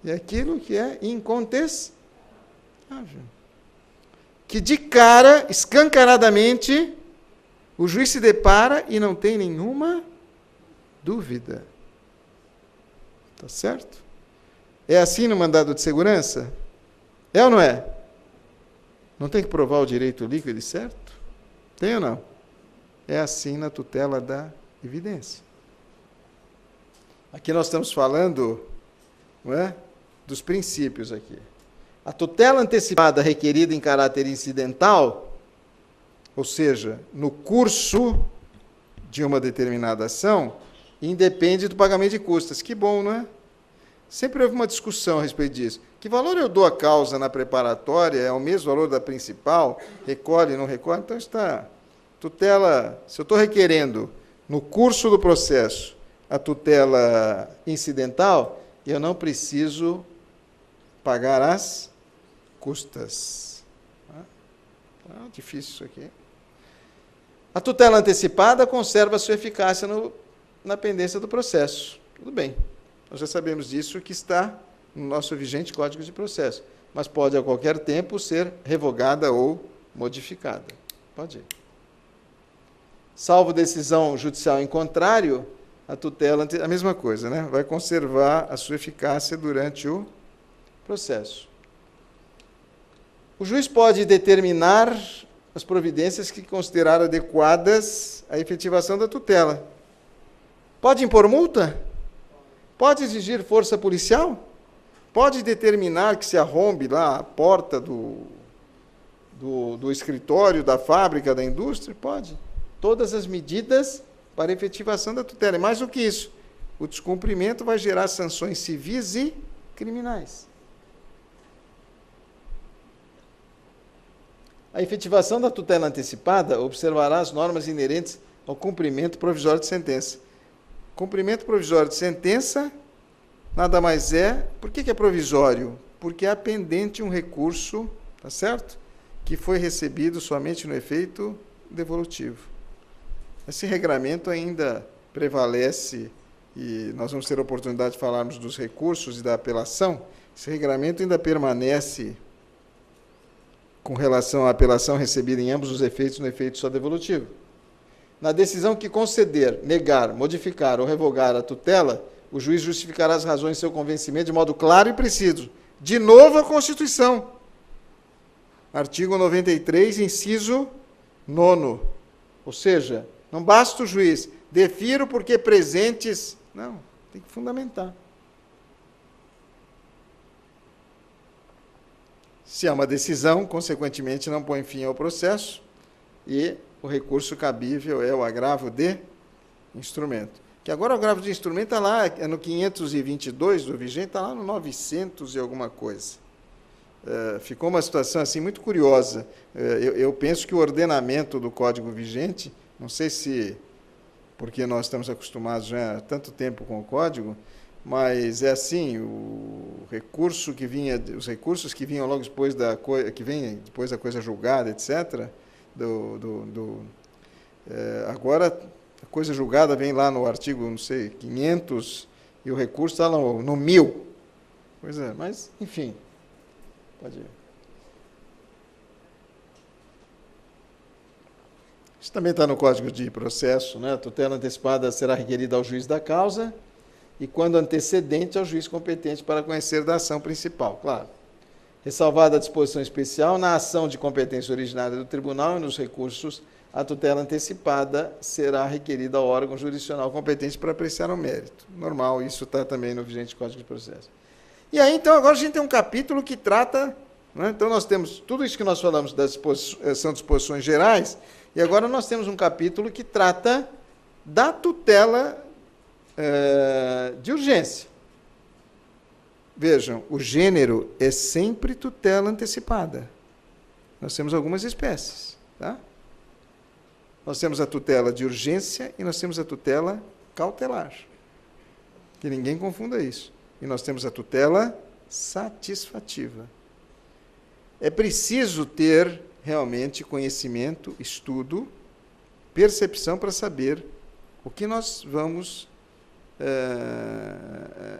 É aquilo que é incontestável. Que de cara, escancaradamente, o juiz se depara e não tem nenhuma dúvida. Tá certo? É assim no mandado de segurança? É ou não é? Não tem que provar o direito líquido e certo? Tem ou não? É assim na tutela da evidência. Aqui nós estamos falando, não é, dos princípios aqui. A tutela antecipada requerida em caráter incidental, ou seja, no curso de uma determinada ação, independe do pagamento de custas. Que bom, não é? Sempre houve uma discussão a respeito disso. Que valor eu dou à causa na preparatória? É o mesmo valor da principal? Recolhe, não recolhe? Então está tutela, se eu estou requerendo no curso do processo a tutela incidental, eu não preciso pagar as custas. Difícil isso aqui. A tutela antecipada conserva sua eficácia na pendência do processo. Tudo bem. Nós já sabemos disso que está no nosso vigente Código de Processo, mas pode a qualquer tempo ser revogada ou modificada. Pode ir. Salvo decisão judicial em contrário, a tutela, a mesma coisa, né? Vai conservar a sua eficácia durante o processo. O juiz pode determinar as providências que considerar adequadas à efetivação da tutela. Pode impor multa? Pode exigir força policial? Pode determinar que se arrombe lá a porta do escritório, da fábrica, da indústria? Pode. Todas as medidas para a efetivação da tutela. E mais do que isso, o descumprimento vai gerar sanções civis e criminais. A efetivação da tutela antecipada observará as normas inerentes ao cumprimento provisório de sentença. Cumprimento provisório de sentença nada mais é... Por que é provisório? Porque há pendente um recurso, tá certo? Que foi recebido somente no efeito devolutivo. Esse regramento ainda prevalece, e nós vamos ter a oportunidade de falarmos dos recursos e da apelação. Esse regramento ainda permanece com relação à apelação recebida em ambos os efeitos no efeito só devolutivo. Na decisão que conceder, negar, modificar ou revogar a tutela, o juiz justificará as razões de seu convencimento de modo claro e preciso. De novo, a Constituição. Artigo 93, inciso 9º. Ou seja, não basta o juiz, defiro porque presentes... Não, tem que fundamentar. Se há uma decisão, consequentemente, não põe fim ao processo e o recurso cabível é o agravo de instrumento. Que agora o agravo de instrumento está lá, é no 522 do vigente, está lá no 900 e alguma coisa. Ficou uma situação assim muito curiosa. Eu penso que o ordenamento do Código vigente, não sei se porque nós estamos acostumados já há tanto tempo com o Código, mas é assim, os recursos que vinham logo depois que vem depois da coisa julgada, etc. Agora a coisa julgada vem lá no artigo, não sei, 500 e o recurso está lá no 1000. Pois é, mas enfim, pode ir. Isso também está no Código de Processo, né? A tutela antecipada será requerida ao juiz da causa e, quando antecedente, ao juiz competente para conhecer da ação principal, claro. Ressalvada a disposição especial, na ação de competência originária do tribunal e nos recursos, a tutela antecipada será requerida ao órgão jurisdicional competente para apreciar o mérito. Normal, isso está também no vigente Código de Processo. E aí, então, agora a gente tem um capítulo que trata... Né? Então, nós temos tudo isso que nós falamos são disposições gerais, e agora nós temos um capítulo que trata da tutela de urgência. Vejam, o gênero é sempre tutela antecipada. Nós temos algumas espécies. Tá? Nós temos a tutela de urgência e nós temos a tutela cautelar. Que ninguém confunda isso. E nós temos a tutela satisfativa. É preciso ter realmente conhecimento, estudo, percepção para saber o que nós vamos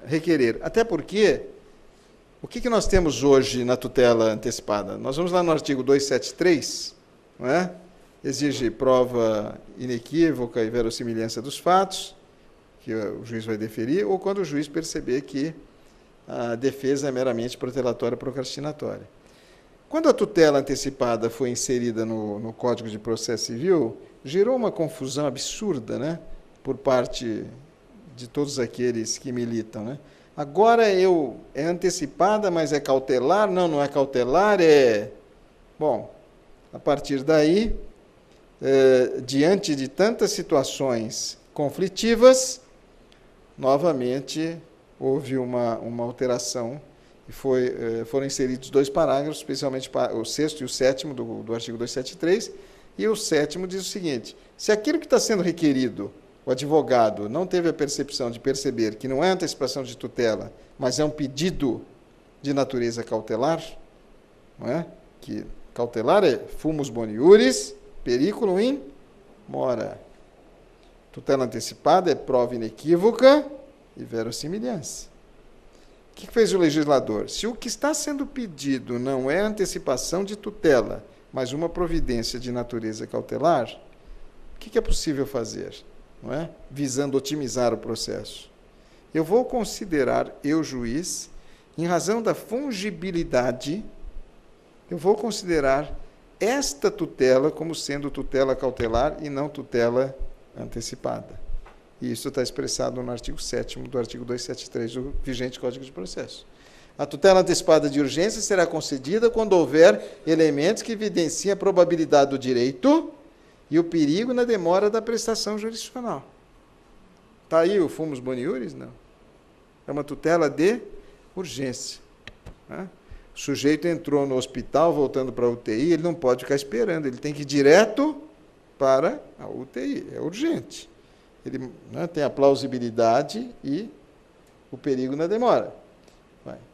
requerer. Até porque, o que nós temos hoje na tutela antecipada? Nós vamos lá no artigo 273, não é? Exige prova inequívoca e verossimilhança dos fatos, que o juiz vai deferir, ou quando o juiz perceber que a defesa é meramente protelatória procrastinatória. Quando a tutela antecipada foi inserida no Código de Processo Civil, gerou uma confusão absurda, né, por parte de todos aqueles que militam. Né? Agora é antecipada, mas é cautelar? Não, não é cautelar, é... Bom, a partir daí, diante de tantas situações conflitivas, novamente houve uma alteração e foram inseridos 2 parágrafos, especialmente o 6º e o 7º do artigo 273, e o 7º diz o seguinte: se aquilo que está sendo requerido, o advogado não teve a percepção de perceber que não é antecipação de tutela, mas é um pedido de natureza cautelar, não é? Que cautelar é fumus boniuris, periculum in mora. Tutela antecipada é prova inequívoca e verossimilhança. O que fez o legislador? Se o que está sendo pedido não é antecipação de tutela, mas uma providência de natureza cautelar, o que é possível fazer? Não é? Visando otimizar o processo. Eu vou considerar, juiz, em razão da fungibilidade, eu vou considerar esta tutela como sendo tutela cautelar e não tutela antecipada. E isso está expressado no artigo 7º do artigo 273 do vigente Código de Processo. A tutela antecipada de urgência será concedida quando houver elementos que evidenciem a probabilidade do direito e o perigo na demora da prestação jurisdicional. Está aí o fumus boniuris? Não. É uma tutela de urgência. Né? O sujeito entrou no hospital, voltando para a UTI, ele não pode ficar esperando, ele tem que ir direto para a UTI, é urgente. Ele, né, tem a plausibilidade e o perigo na demora.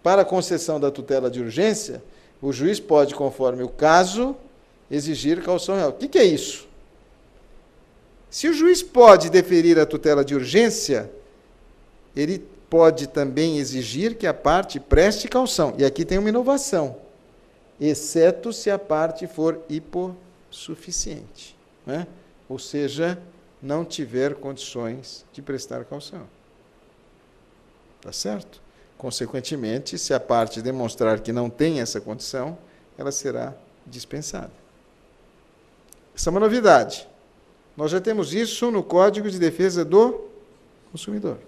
Para a concessão da tutela de urgência, o juiz pode, conforme o caso, exigir caução real. O que é isso? Se o juiz pode deferir a tutela de urgência, ele pode também exigir que a parte preste caução. E aqui tem uma inovação, exceto se a parte for hipossuficiente, né? Ou seja, não tiver condições de prestar caução. Tá certo? Consequentemente, se a parte demonstrar que não tem essa condição, ela será dispensada. Essa é uma novidade. Nós já temos isso no Código de Defesa do Consumidor.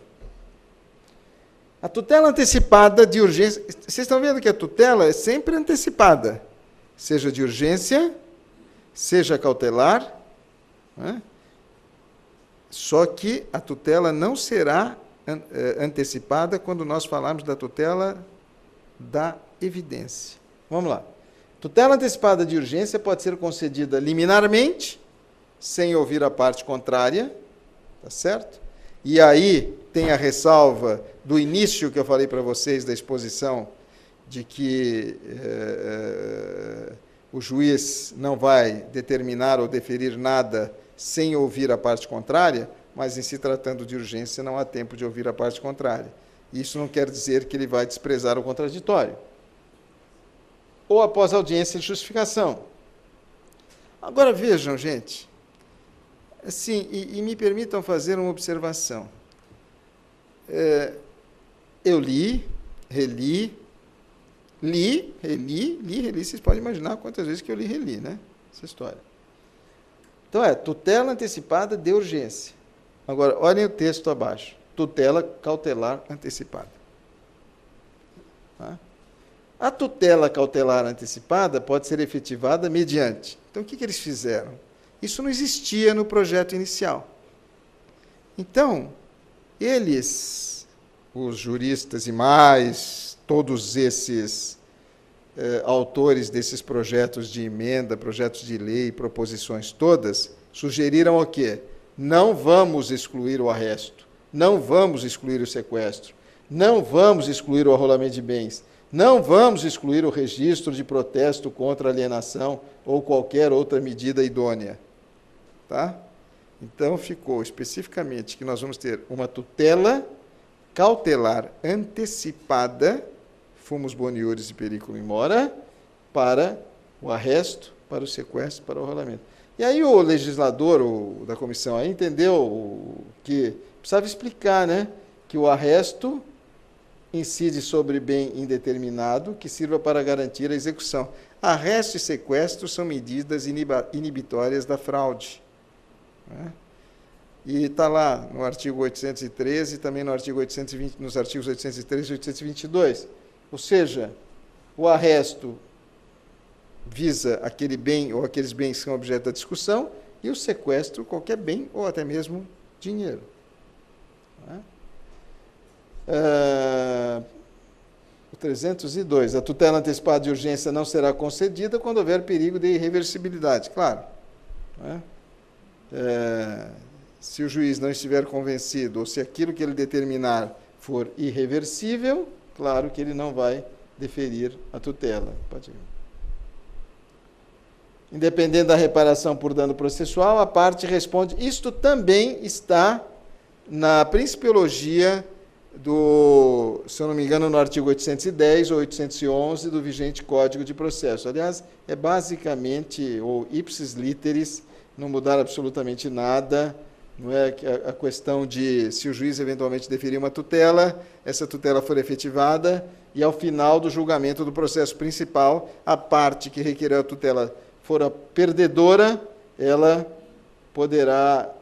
A tutela antecipada de urgência... Vocês estão vendo que a tutela é sempre antecipada, seja de urgência, seja cautelar, né? Só que a tutela não será antecipada quando nós falarmos da tutela da evidência. Vamos lá. Tutela antecipada de urgência pode ser concedida liminarmente, sem ouvir a parte contrária, tá certo? E aí tem a ressalva do início que eu falei para vocês da exposição, de que o juiz não vai determinar ou deferir nada sem ouvir a parte contrária, mas em se tratando de urgência não há tempo de ouvir a parte contrária. Isso não quer dizer que ele vai desprezar o contraditório. Ou após audiência de justificação. Agora vejam, gente, assim, e me permitam fazer uma observação. Eu li, reli, vocês podem imaginar quantas vezes que eu li e reli, né? Essa história. Então, tutela antecipada de urgência. Agora, olhem o texto abaixo. Tutela cautelar antecipada. Tá? A tutela cautelar antecipada pode ser efetivada mediante... Então, o que eles fizeram? Isso não existia no projeto inicial. Então, eles, os juristas e mais todos esses autores desses projetos de emenda, projetos de lei, proposições todas, sugeriram o quê? Não vamos excluir o arresto, não vamos excluir o sequestro, não vamos excluir o arrolamento de bens, não vamos excluir o registro de protesto contra alienação ou qualquer outra medida idônea. Tá? Então, ficou especificamente que nós vamos ter uma tutela cautelar antecipada, fumus boniuris e periculum in mora, para o arresto, para o sequestro, para o arrolamento. E aí o legislador da comissão aí entendeu que precisava explicar, né, que o arresto incide sobre bem indeterminado que sirva para garantir a execução. Arresto e sequestro são medidas inibitórias da fraude. Né? E está lá no artigo 813 e também no artigo 820, nos artigos 813 e 822. Ou seja, o arresto visa aquele bem ou aqueles bens que são objeto da discussão e o sequestro, qualquer bem ou até mesmo dinheiro. Né? O 302. A tutela antecipada de urgência não será concedida quando houver perigo de irreversibilidade. Claro. Né? Se o juiz não estiver convencido ou se aquilo que ele determinar for irreversível, claro que ele não vai deferir a tutela. Pode ir. Independente da reparação por dano processual, a parte responde. Isto também está na principiologia se eu não me engano, no artigo 810 ou 811 do vigente Código de Processo. Aliás, é basicamente, ou ipsis literis, não mudar absolutamente nada. Não é a questão de se o juiz eventualmente deferir uma tutela, essa tutela for efetivada e ao final do julgamento do processo principal, a parte que requereu a tutela for a perdedora, ela poderá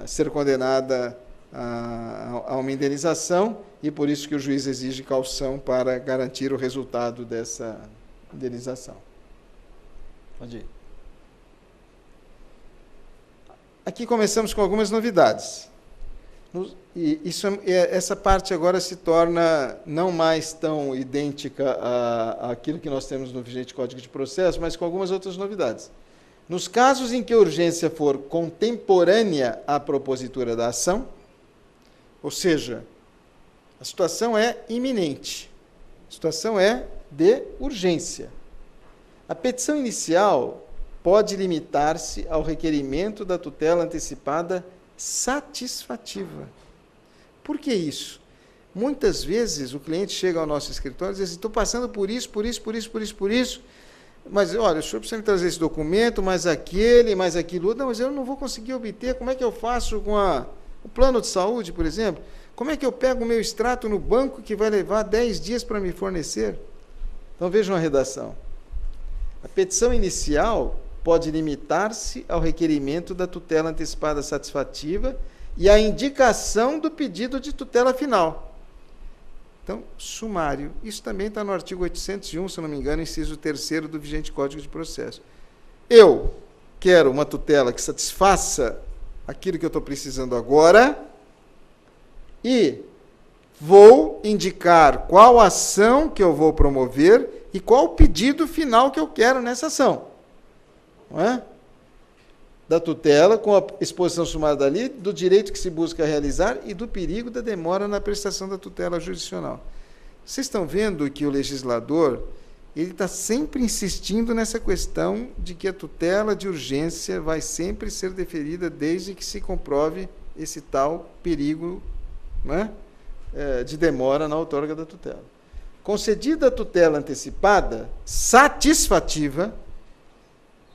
ser condenada a uma indenização e por isso que o juiz exige caução para garantir o resultado dessa indenização. Pode ir. Aqui começamos com algumas novidades. E essa parte agora se torna não mais tão idêntica àquilo que nós temos no vigente Código de Processo, mas com algumas outras novidades. Nos casos em que a urgência for contemporânea à propositura da ação, ou seja, a situação é iminente, a situação é de urgência. A petição inicial pode limitar-se ao requerimento da tutela antecipada satisfativa. Por que isso? Muitas vezes o cliente chega ao nosso escritório e diz assim, estou passando por isso, mas olha, o senhor precisa me trazer esse documento, mais aquele, mais aquilo. Não, mas eu não vou conseguir obter. Como é que eu faço com o plano de saúde, por exemplo? Como é que eu pego o meu extrato no banco que vai levar 10 dias para me fornecer? Então vejam a redação. A petição inicial pode limitar-se ao requerimento da tutela antecipada satisfativa e à indicação do pedido de tutela final. Então, sumário. Isso também está no artigo 801, se não me engano, inciso 3º do vigente Código de Processo. Eu quero uma tutela que satisfaça aquilo que eu estou precisando agora e vou indicar qual ação que eu vou promover e qual o pedido final que eu quero nessa ação. Não é? Da tutela, com a exposição sumária dali, do direito que se busca realizar e do perigo da demora na prestação da tutela jurisdicional. Vocês estão vendo que o legislador ele está sempre insistindo nessa questão de que a tutela de urgência vai sempre ser deferida desde que se comprove esse tal perigo, né, de demora na outorga da tutela. Concedida a tutela antecipada satisfativa,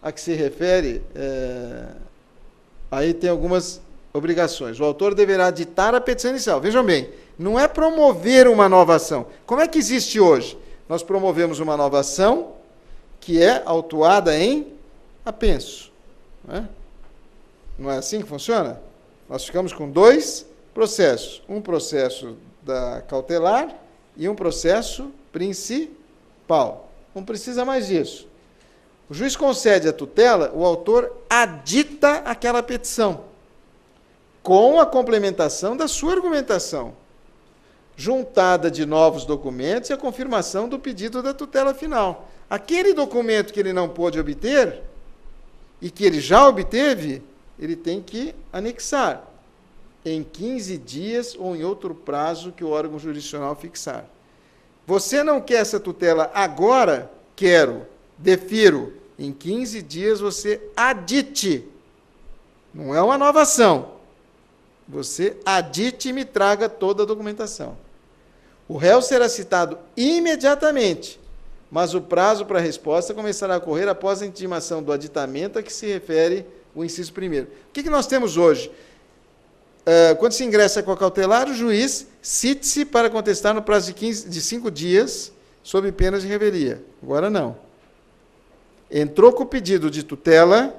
a que se refere, aí tem algumas obrigações. O autor deverá ditar a petição inicial. Vejam bem, não é promover uma nova ação. Como é que existe hoje? Nós promovemos uma nova ação que é autuada em apenso. Não é assim que funciona? Nós ficamos com 2 processos. Um processo da cautelar e um processo principal. Não precisa mais disso. O juiz concede a tutela, o autor adita aquela petição, com a complementação da sua argumentação, juntada de novos documentos e a confirmação do pedido da tutela final. Aquele documento que ele não pôde obter, e que ele já obteve, ele tem que anexar em 15 dias ou em outro prazo que o órgão jurisdicional fixar. Você não quer essa tutela agora? Quero. Defiro, em 15 dias você adite. Não é uma nova ação. Você adite e me traga toda a documentação. O réu será citado imediatamente, mas o prazo para a resposta começará a correr após a intimação do aditamento a que se refere o inciso 1º. O que nós temos hoje? Quando se ingressa com a cautelar, o juiz cite-se para contestar no prazo de 5 dias, sob pena de revelia. Agora não. Entrou com o pedido de tutela,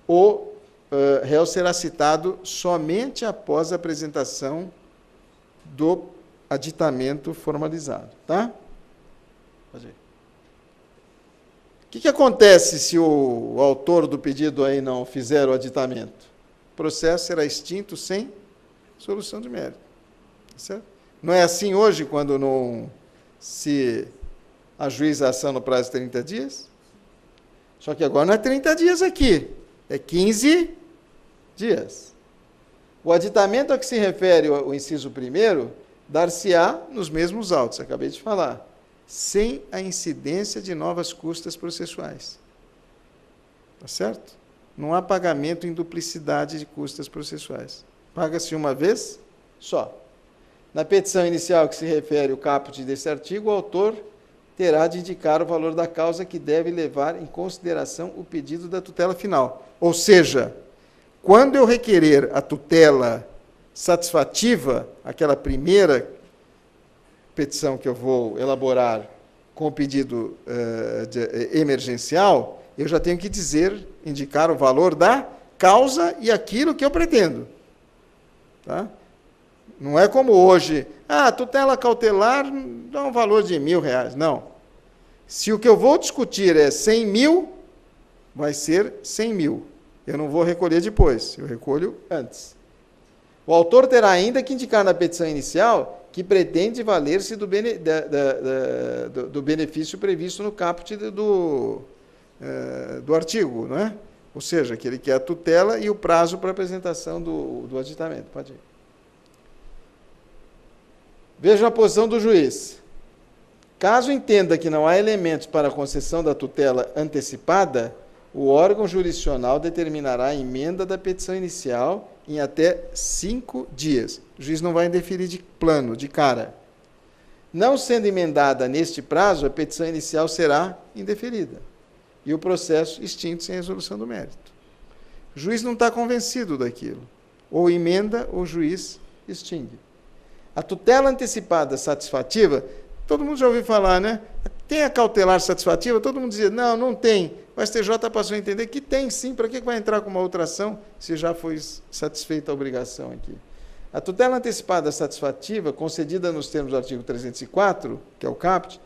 o réu será citado somente após a apresentação do aditamento formalizado. Tá? Pode ir. O que acontece se o autor do pedido aí não fizer o aditamento? O processo será extinto sem solução de mérito. Certo? Não é assim hoje, quando não se ajuiza a ação no prazo de 30 dias? Só que agora não é 30 dias aqui, é 15 dias. O aditamento a que se refere o inciso 1º dar-se-á nos mesmos autos, acabei de falar, sem a incidência de novas custas processuais. Tá certo? Não há pagamento em duplicidade de custas processuais. Paga-se uma vez só. Na petição inicial que se refere o caput desse artigo, o autor terá de indicar o valor da causa que deve levar em consideração o pedido da tutela final. Ou seja, quando eu requerer a tutela satisfativa, aquela primeira petição que eu vou elaborar com o pedido emergencial, eu já tenho que indicar o valor da causa e aquilo que eu pretendo. Tá? Não é como hoje, tutela cautelar dá um valor de R$1.000. Não. Se o que eu vou discutir é 100 mil, vai ser 100 mil. Eu não vou recolher depois, eu recolho antes. O autor terá ainda que indicar na petição inicial que pretende valer-se do benefício previsto no caput do artigo, não é? Ou seja, que ele quer a tutela e o prazo para apresentação do aditamento. Pode ir. Veja a posição do juiz. Caso entenda que não há elementos para a concessão da tutela antecipada, o órgão jurisdicional determinará a emenda da petição inicial em até 5 dias. O juiz não vai indeferir de plano, de cara. Não sendo emendada neste prazo, a petição inicial será indeferida e o processo extinto sem resolução do mérito. O juiz não está convencido daquilo. Ou emenda, ou o juiz extingue. A tutela antecipada satisfativa, todo mundo já ouviu falar, né? Tem a cautelar satisfativa? Todo mundo dizia, não, não tem. O STJ passou a entender que tem sim, para que vai entrar com uma outra ação se já foi satisfeita a obrigação aqui? A tutela antecipada satisfativa, concedida nos termos do artigo 304, que é o caput,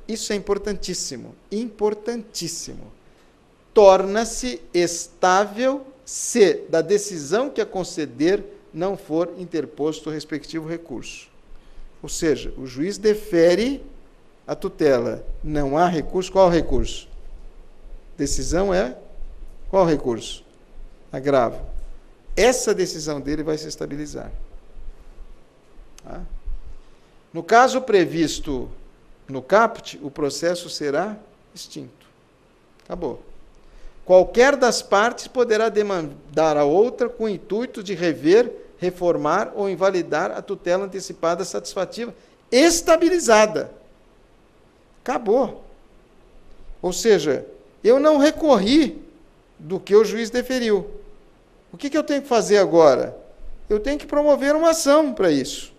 isso é importantíssimo, importantíssimo. Torna-se estável se da decisão que a conceder não for interposto o respectivo recurso. Ou seja, o juiz defere a tutela. Não há recurso. Qual o recurso? Decisão é? Qual o recurso? Agravo. Essa decisão dele vai se estabilizar. Tá? No caso previsto no caput, o processo será extinto. Acabou. Qualquer das partes poderá demandar a outra com o intuito de rever, reformar ou invalidar a tutela antecipada satisfativa estabilizada. Acabou. Ou seja, eu não recorri do que o juiz deferiu. O que eu tenho que fazer agora? Eu tenho que promover uma ação para isso.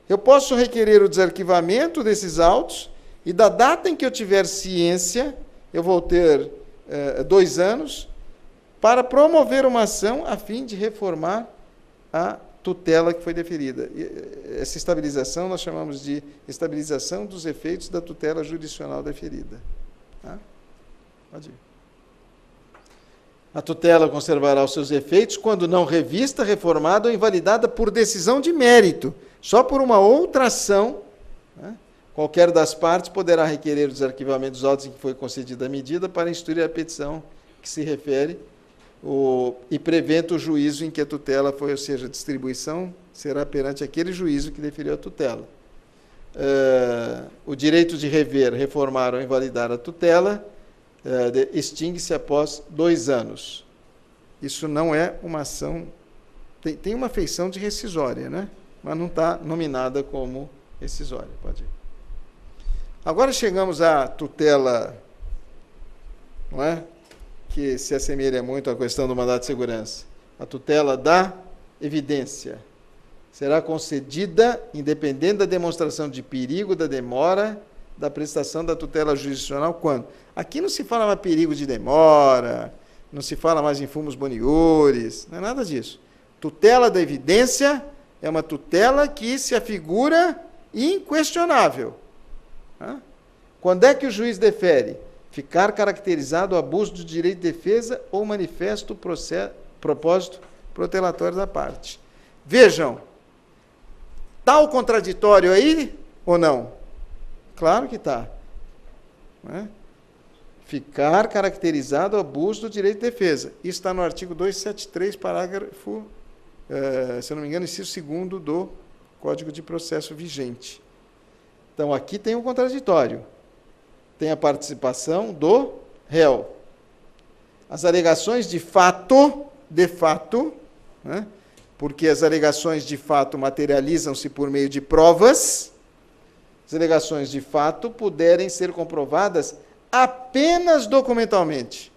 Eu posso requerer o desarquivamento desses autos e da data em que eu tiver ciência, eu vou ter 2 anos, para promover uma ação a fim de reformar a tutela que foi deferida. Essa estabilização nós chamamos de estabilização dos efeitos da tutela jurisdicional deferida. Tá? Pode ir. A tutela conservará os seus efeitos quando não revista, reformada ou invalidada por decisão de mérito, só por uma outra ação, né? Qualquer das partes poderá requerer o desarquivamento dos autos em que foi concedida a medida para instruir a petição que se refere e prevento o juízo em que a tutela foi, ou seja, a distribuição será perante aquele juízo que deferiu a tutela. O direito de rever, reformar ou invalidar a tutela extingue-se após 2 anos. Isso não é uma ação... Tem uma feição de rescisória, né? Mas não está nominada como rescisória. Pode ir. Agora chegamos à tutela, não é? Que se assemelha muito à questão do mandato de segurança. A tutela da evidência será concedida independente da demonstração de perigo da demora da prestação da tutela jurisdicional quando? Aqui não se fala mais perigo de demora, não se fala mais em fumos boniores, não é nada disso. Tutela da evidência é uma tutela que se afigura inquestionável. Quando é que o juiz defere? Ficar caracterizado o abuso do direito de defesa ou manifesto propósito protelatório da parte. Vejam, está o contraditório aí ou não? Claro que está. Ficar caracterizado o abuso do direito de defesa. Isso está no artigo 273, parágrafo, se eu não me engano, inciso 2º do Código de Processo vigente. Então, aqui tem um contraditório. Tem a participação do réu. As alegações de fato, né, porque as alegações de fato materializam-se por meio de provas, as alegações de fato puderem ser comprovadas apenas documentalmente.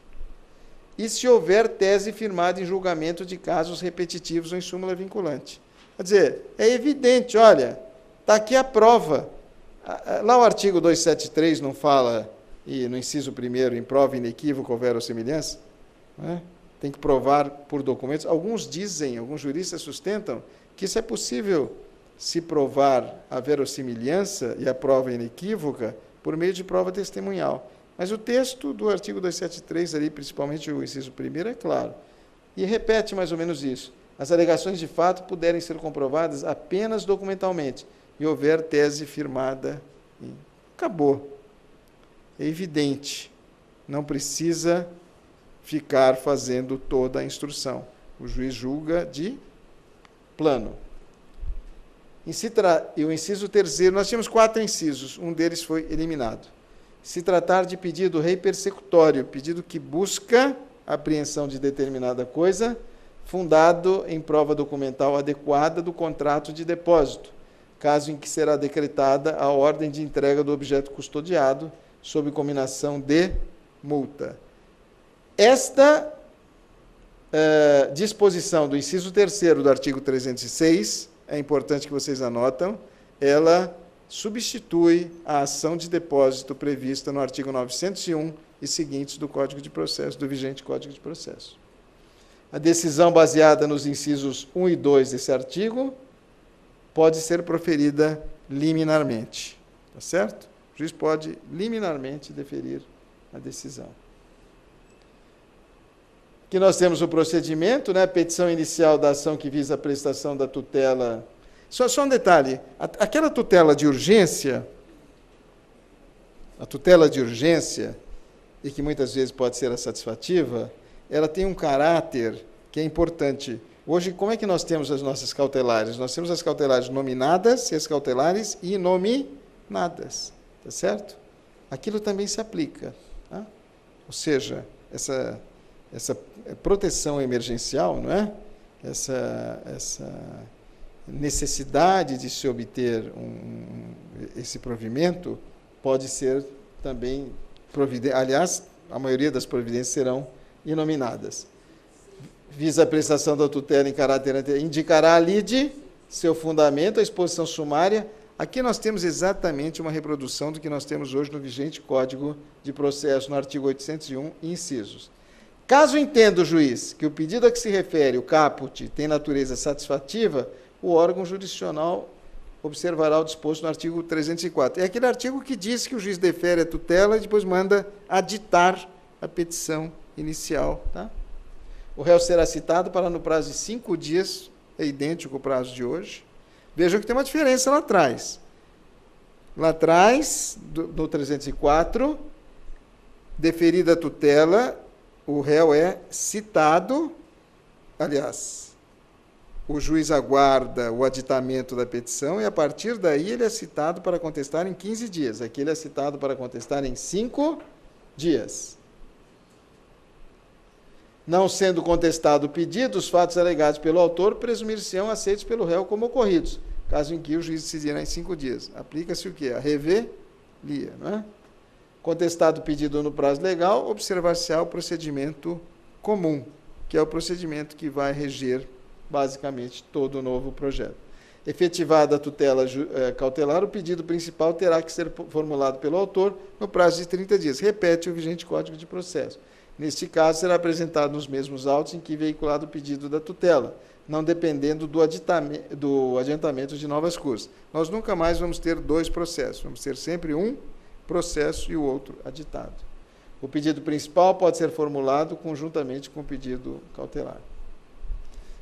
E se houver tese firmada em julgamento de casos repetitivos ou em súmula vinculante. Quer dizer, é evidente, olha, está aqui a prova. Lá o artigo 273 não fala, e no inciso 1º, em prova inequívoca ou verossimilhança, né? Tem que provar por documentos. Alguns dizem, alguns juristas sustentam, que isso é possível se provar a verossimilhança e a prova inequívoca por meio de prova testemunhal. Mas o texto do artigo 273, ali, principalmente o inciso 1º, é claro. E repete mais ou menos isso. As alegações de fato puderem ser comprovadas apenas documentalmente e houver tese firmada. Acabou. É evidente. não precisa ficar fazendo toda a instrução. O juiz julga de plano. E o inciso terceiro, nós tínhamos 4 incisos, um deles foi eliminado. Se tratar de pedido rei persecutório, pedido que busca a apreensão de determinada coisa, fundado em prova documental adequada do contrato de depósito, caso em que será decretada a ordem de entrega do objeto custodiado, sob cominação de multa. Esta disposição do inciso 3º do artigo 306, é importante que vocês anotam, ela substitui a ação de depósito prevista no artigo 901 e seguintes do Código de Processo, do vigente Código de Processo. A decisão baseada nos incisos 1 e 2 desse artigo pode ser proferida liminarmente, tá certo? O juiz pode liminarmente deferir a decisão. Aqui nós temos o procedimento, né? Petição inicial da ação que visa a prestação da tutela. Só um detalhe, aquela tutela de urgência, a tutela de urgência, e que muitas vezes pode ser a satisfativa, ela tem um caráter que é importante. Hoje, como é que nós temos as nossas cautelares? Nós temos as cautelares nominadas e as cautelares inominadas, tá certo? Aquilo também se aplica, tá? Ou seja, essa proteção emergencial, não é? Essa necessidade de se obter esse provimento pode ser também providência. Aliás, a maioria das providências serão inominadas. Visa a prestação da tutela em caráter anterior, indicará a lide, seu fundamento, a exposição sumária. Aqui nós temos exatamente uma reprodução do que nós temos hoje no vigente Código de Processo, no artigo 801, incisos. Caso entenda o juiz que o pedido a que se refere o caput tem natureza satisfativa, o órgão jurisdicional observará o disposto no artigo 304. É aquele artigo que diz que o juiz defere a tutela e depois manda aditar a petição inicial. Tá? O réu será citado para, no prazo de 5 dias, é idêntico ao prazo de hoje. Vejam que tem uma diferença lá atrás. Lá atrás, no 304, deferida a tutela, o réu é citado, aliás, o juiz aguarda o aditamento da petição e, a partir daí, ele é citado para contestar em 15 dias. Aqui ele é citado para contestar em 5 dias. Não sendo contestado o pedido, os fatos alegados pelo autor presumir-se-ão aceitos pelo réu como ocorridos, caso em que o juiz decidirá em 5 dias. Aplica-se o quê? A revelia, não é? Contestado o pedido no prazo legal, observar-se-á o procedimento comum, que é o procedimento que vai reger, basicamente, todo o novo projeto. Efetivada a tutela cautelar, o pedido principal terá que ser formulado pelo autor no prazo de 30 dias. Repete o vigente Código de Processo. Neste caso, será apresentado nos mesmos autos em que veiculado o pedido da tutela, não dependendo do adiantamento de novas custas. Nós nunca mais vamos ter 2 processos, vamos ter sempre um processo e o outro aditado. O pedido principal pode ser formulado conjuntamente com o pedido cautelar.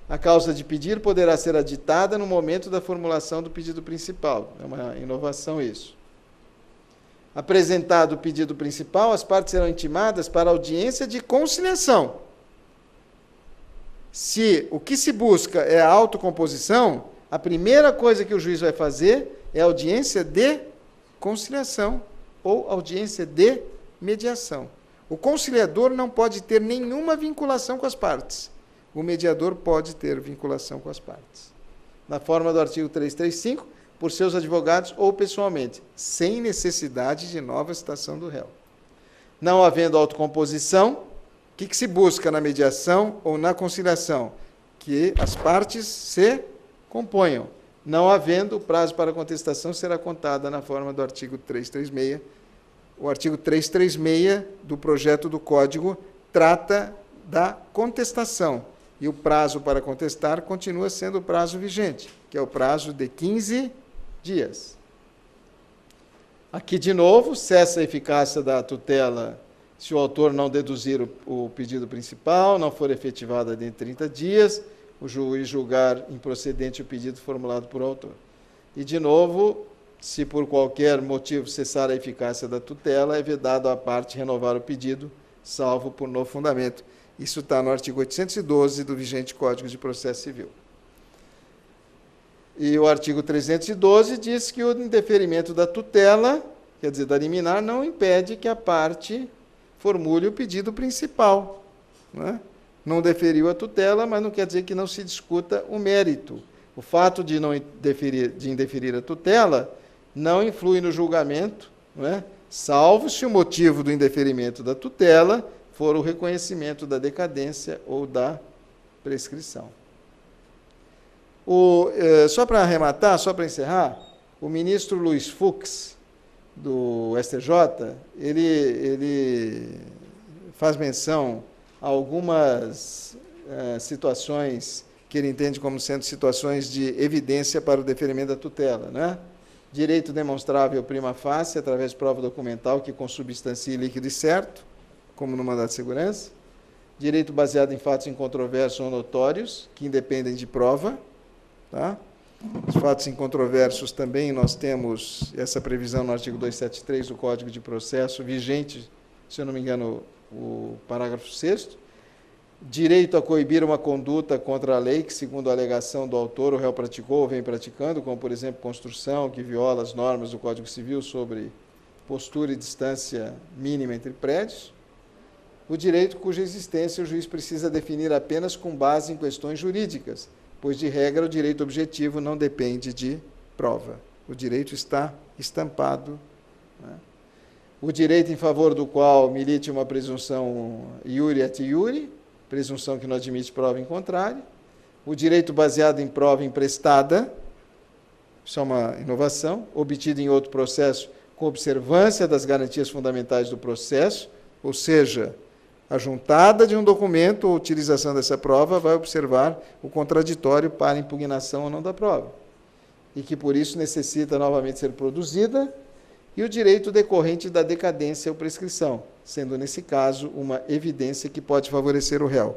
A causa de pedir poderá ser aditada no momento da formulação do pedido principal. É uma inovação isso. Apresentado o pedido principal, as partes serão intimadas para audiência de conciliação. Se o que se busca é a autocomposição, a primeira coisa que o juiz vai fazer é audiência de conciliação ou audiência de mediação. O conciliador não pode ter nenhuma vinculação com as partes. O mediador pode ter vinculação com as partes. Na forma do artigo 335, por seus advogados ou pessoalmente, sem necessidade de nova citação do réu. Não havendo autocomposição, o que se busca na mediação ou na conciliação? Que as partes se componham. Não havendo, o prazo para contestação será contada na forma do artigo 336. O artigo 336 do projeto do Código trata da contestação. E o prazo para contestar continua sendo o prazo vigente, que é o prazo de 15 dias. Aqui, de novo, cessa a eficácia da tutela se o autor não deduzir o pedido principal, não for efetivada dentro de 30 dias, o juiz julgar improcedente o pedido formulado por autor. E, de novo, se por qualquer motivo cessar a eficácia da tutela, é vedado à parte renovar o pedido, salvo por novo fundamento. Isso está no artigo 812 do vigente Código de Processo Civil. E o artigo 312 diz que o indeferimento da tutela, quer dizer, da liminar, não impede que a parte formule o pedido principal. Não deferiu a tutela, mas não quer dizer que não se discuta o mérito. O fato de indeferir a tutela não influi no julgamento, salvo se o motivo do indeferimento da tutela for o reconhecimento da decadência ou da prescrição. Só para arrematar, só para encerrar, o ministro Luiz Fux, do STJ, ele faz menção a algumas situações que ele entende como sendo situações de evidência para o deferimento da tutela, Direito demonstrável prima facie, através de prova documental que consubstancie líquido e certo, como no mandado de segurança. Direito baseado em fatos incontroversos ou notórios, que independem de prova. Os fatos incontroversos também nós temos essa previsão no artigo 273 do Código de Processo, vigente, se eu não me engano, o parágrafo 6º. Direito a coibir uma conduta contra a lei que, segundo a alegação do autor, o réu praticou ou vem praticando, como, por exemplo, construção que viola as normas do Código Civil sobre postura e distância mínima entre prédios. O direito cuja existência o juiz precisa definir apenas com base em questões jurídicas, pois, de regra, o direito objetivo não depende de prova. O direito está estampado. O direito em favor do qual milite uma presunção iure et iure, presunção que não admite prova em contrário. O direito baseado em prova emprestada, isso é uma inovação, obtido em outro processo com observância das garantias fundamentais do processo, ou seja, a juntada de um documento ou utilização dessa prova vai observar o contraditório para impugnação ou não da prova, e que, por isso, necessita novamente ser produzida, e o direito decorrente da decadência ou prescrição, sendo, nesse caso, uma evidência que pode favorecer o réu.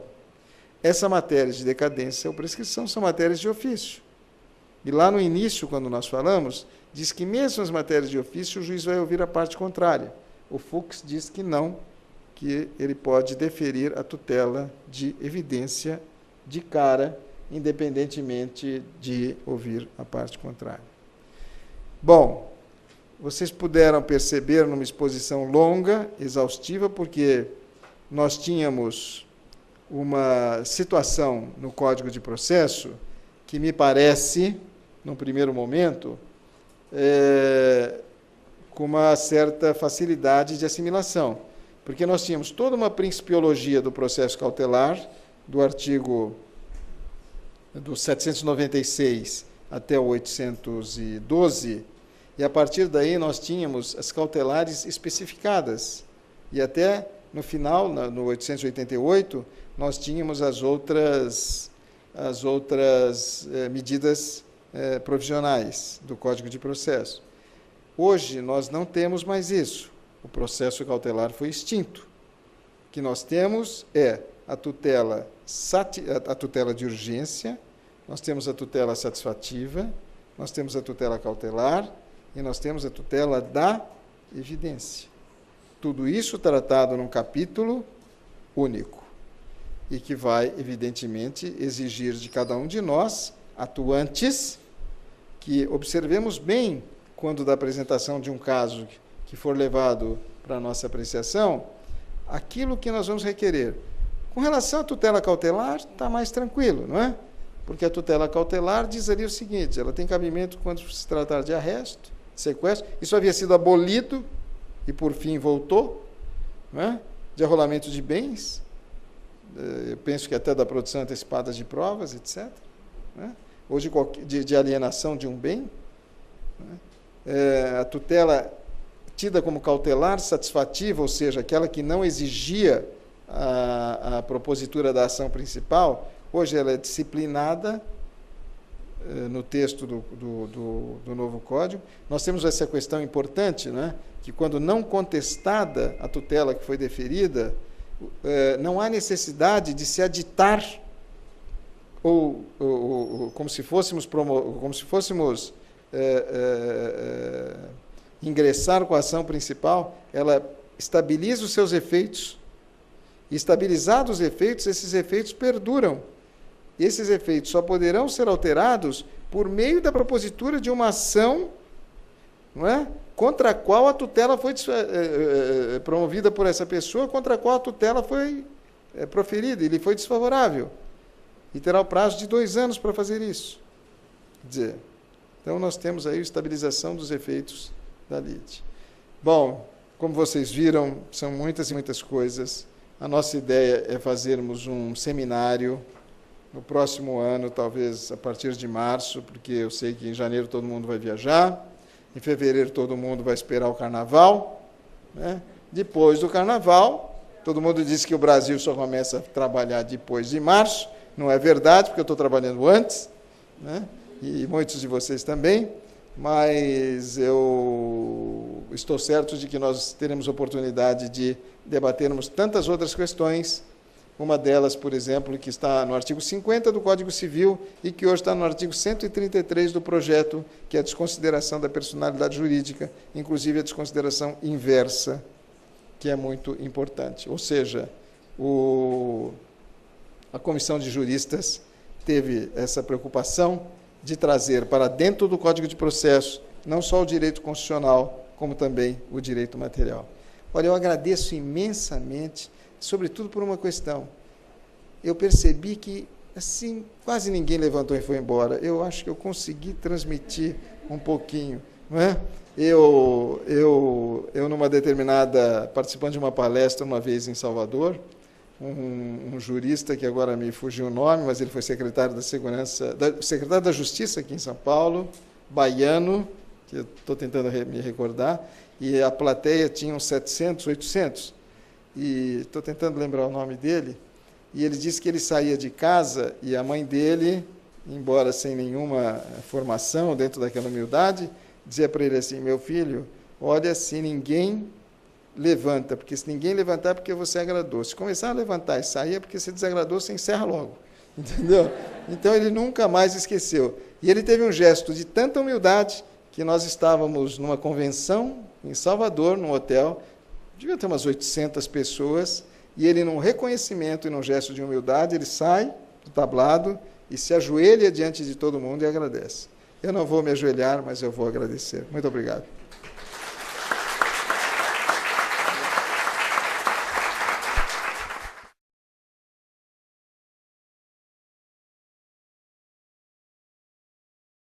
Essa matéria de decadência ou prescrição são matérias de ofício. E lá no início, quando nós falamos, diz que mesmo as matérias de ofício, o juiz vai ouvir a parte contrária. O Fux diz que não, que ele pode deferir a tutela de evidência de cara, independentemente de ouvir a parte contrária. Bom, vocês puderam perceber numa exposição longa, exaustiva, porque nós tínhamos uma situação no Código de Processo que me parece, num primeiro momento, com uma certa facilidade de assimilação, porque nós tínhamos toda uma principiologia do processo cautelar, do artigo do 796 até o 812, e a partir daí nós tínhamos as cautelares especificadas, e até no final, no 888, nós tínhamos as outras medidas provisionais do Código de Processo. Hoje nós não temos mais isso. O processo cautelar foi extinto. O que nós temos é a tutela de urgência, nós temos a tutela satisfativa, nós temos a tutela cautelar e nós temos a tutela da evidência. Tudo isso tratado num capítulo único e que vai, evidentemente, exigir de cada um de nós, atuantes, que observemos bem, quando da apresentação de um caso que for levado para a nossa apreciação, aquilo que nós vamos requerer. Com relação à tutela cautelar, está mais tranquilo, não é? Porque a tutela cautelar diz ali o seguinte, ela tem cabimento quando se tratar de arresto, sequestro, isso havia sido abolido e, por fim, voltou, não é? De arrolamento de bens, eu penso que até da produção antecipada de provas, etc., né? Ou de alienação de um bem, né? A tutela tida como cautelar satisfativa, ou seja, aquela que não exigia a propositura da ação principal, hoje ela é disciplinada no texto do novo Código. Nós temos essa questão importante, né? Que quando não contestada a tutela que foi deferida, não há necessidade de se aditar ou como se fôssemos ingressar com a ação principal, ela estabiliza os seus efeitos. E estabilizados os efeitos, esses efeitos perduram. E esses efeitos só poderão ser alterados por meio da propositura de uma ação, não é? Contra a qual a tutela foi promovida por essa pessoa, contra a qual a tutela foi proferida, e lhe foi desfavorável. E terá o prazo de 2 anos para fazer isso. Quer dizer, então nós temos aí a estabilização dos efeitos da lide. Bom, como vocês viram, são muitas e muitas coisas. A nossa ideia é fazermos um seminário no próximo ano, talvez a partir de março, porque eu sei que em janeiro todo mundo vai viajar, em fevereiro todo mundo vai esperar o carnaval, né? Depois do carnaval, todo mundo diz que o Brasil só começa a trabalhar depois de março. Não é verdade, porque eu estou trabalhando antes, né? E muitos de vocês também, mas eu estou certo de que nós teremos oportunidade de debatermos tantas outras questões, uma delas, por exemplo, que está no artigo 50 do Código Civil e que hoje está no artigo 133 do projeto, que é a desconsideração da personalidade jurídica, inclusive a desconsideração inversa, que é muito importante. Ou seja, a Comissão de Juristas teve essa preocupação de trazer para dentro do Código de Processo não só o direito constitucional, como também o direito material. Olha, eu agradeço imensamente, sobretudo por uma questão. Eu percebi que, assim, quase ninguém levantou e foi embora. Eu acho que eu consegui transmitir um pouquinho, não é? Eu numa determinada, participando de uma palestra uma vez em Salvador, um jurista, que agora me fugiu o nome, mas ele foi secretário secretário da Justiça aqui em São Paulo, baiano, que eu estou tentando me recordar, e a plateia tinha uns 700, 800, e estou tentando lembrar o nome dele, e ele disse que ele saía de casa e a mãe dele, embora sem nenhuma formação, dentro daquela humildade, dizia para ele assim: meu filho, olha, se ninguém levanta, porque se ninguém levantar é porque você agradou. Se começar a levantar e sair é porque você desagradou, você encerra logo. Entendeu? Então ele nunca mais esqueceu. E ele teve um gesto de tanta humildade que nós estávamos numa convenção em Salvador, num hotel, devia ter umas 800 pessoas, e ele, num reconhecimento e num gesto de humildade, ele sai do tablado e se ajoelha diante de todo mundo e agradece. Eu não vou me ajoelhar, mas eu vou agradecer. Muito obrigado.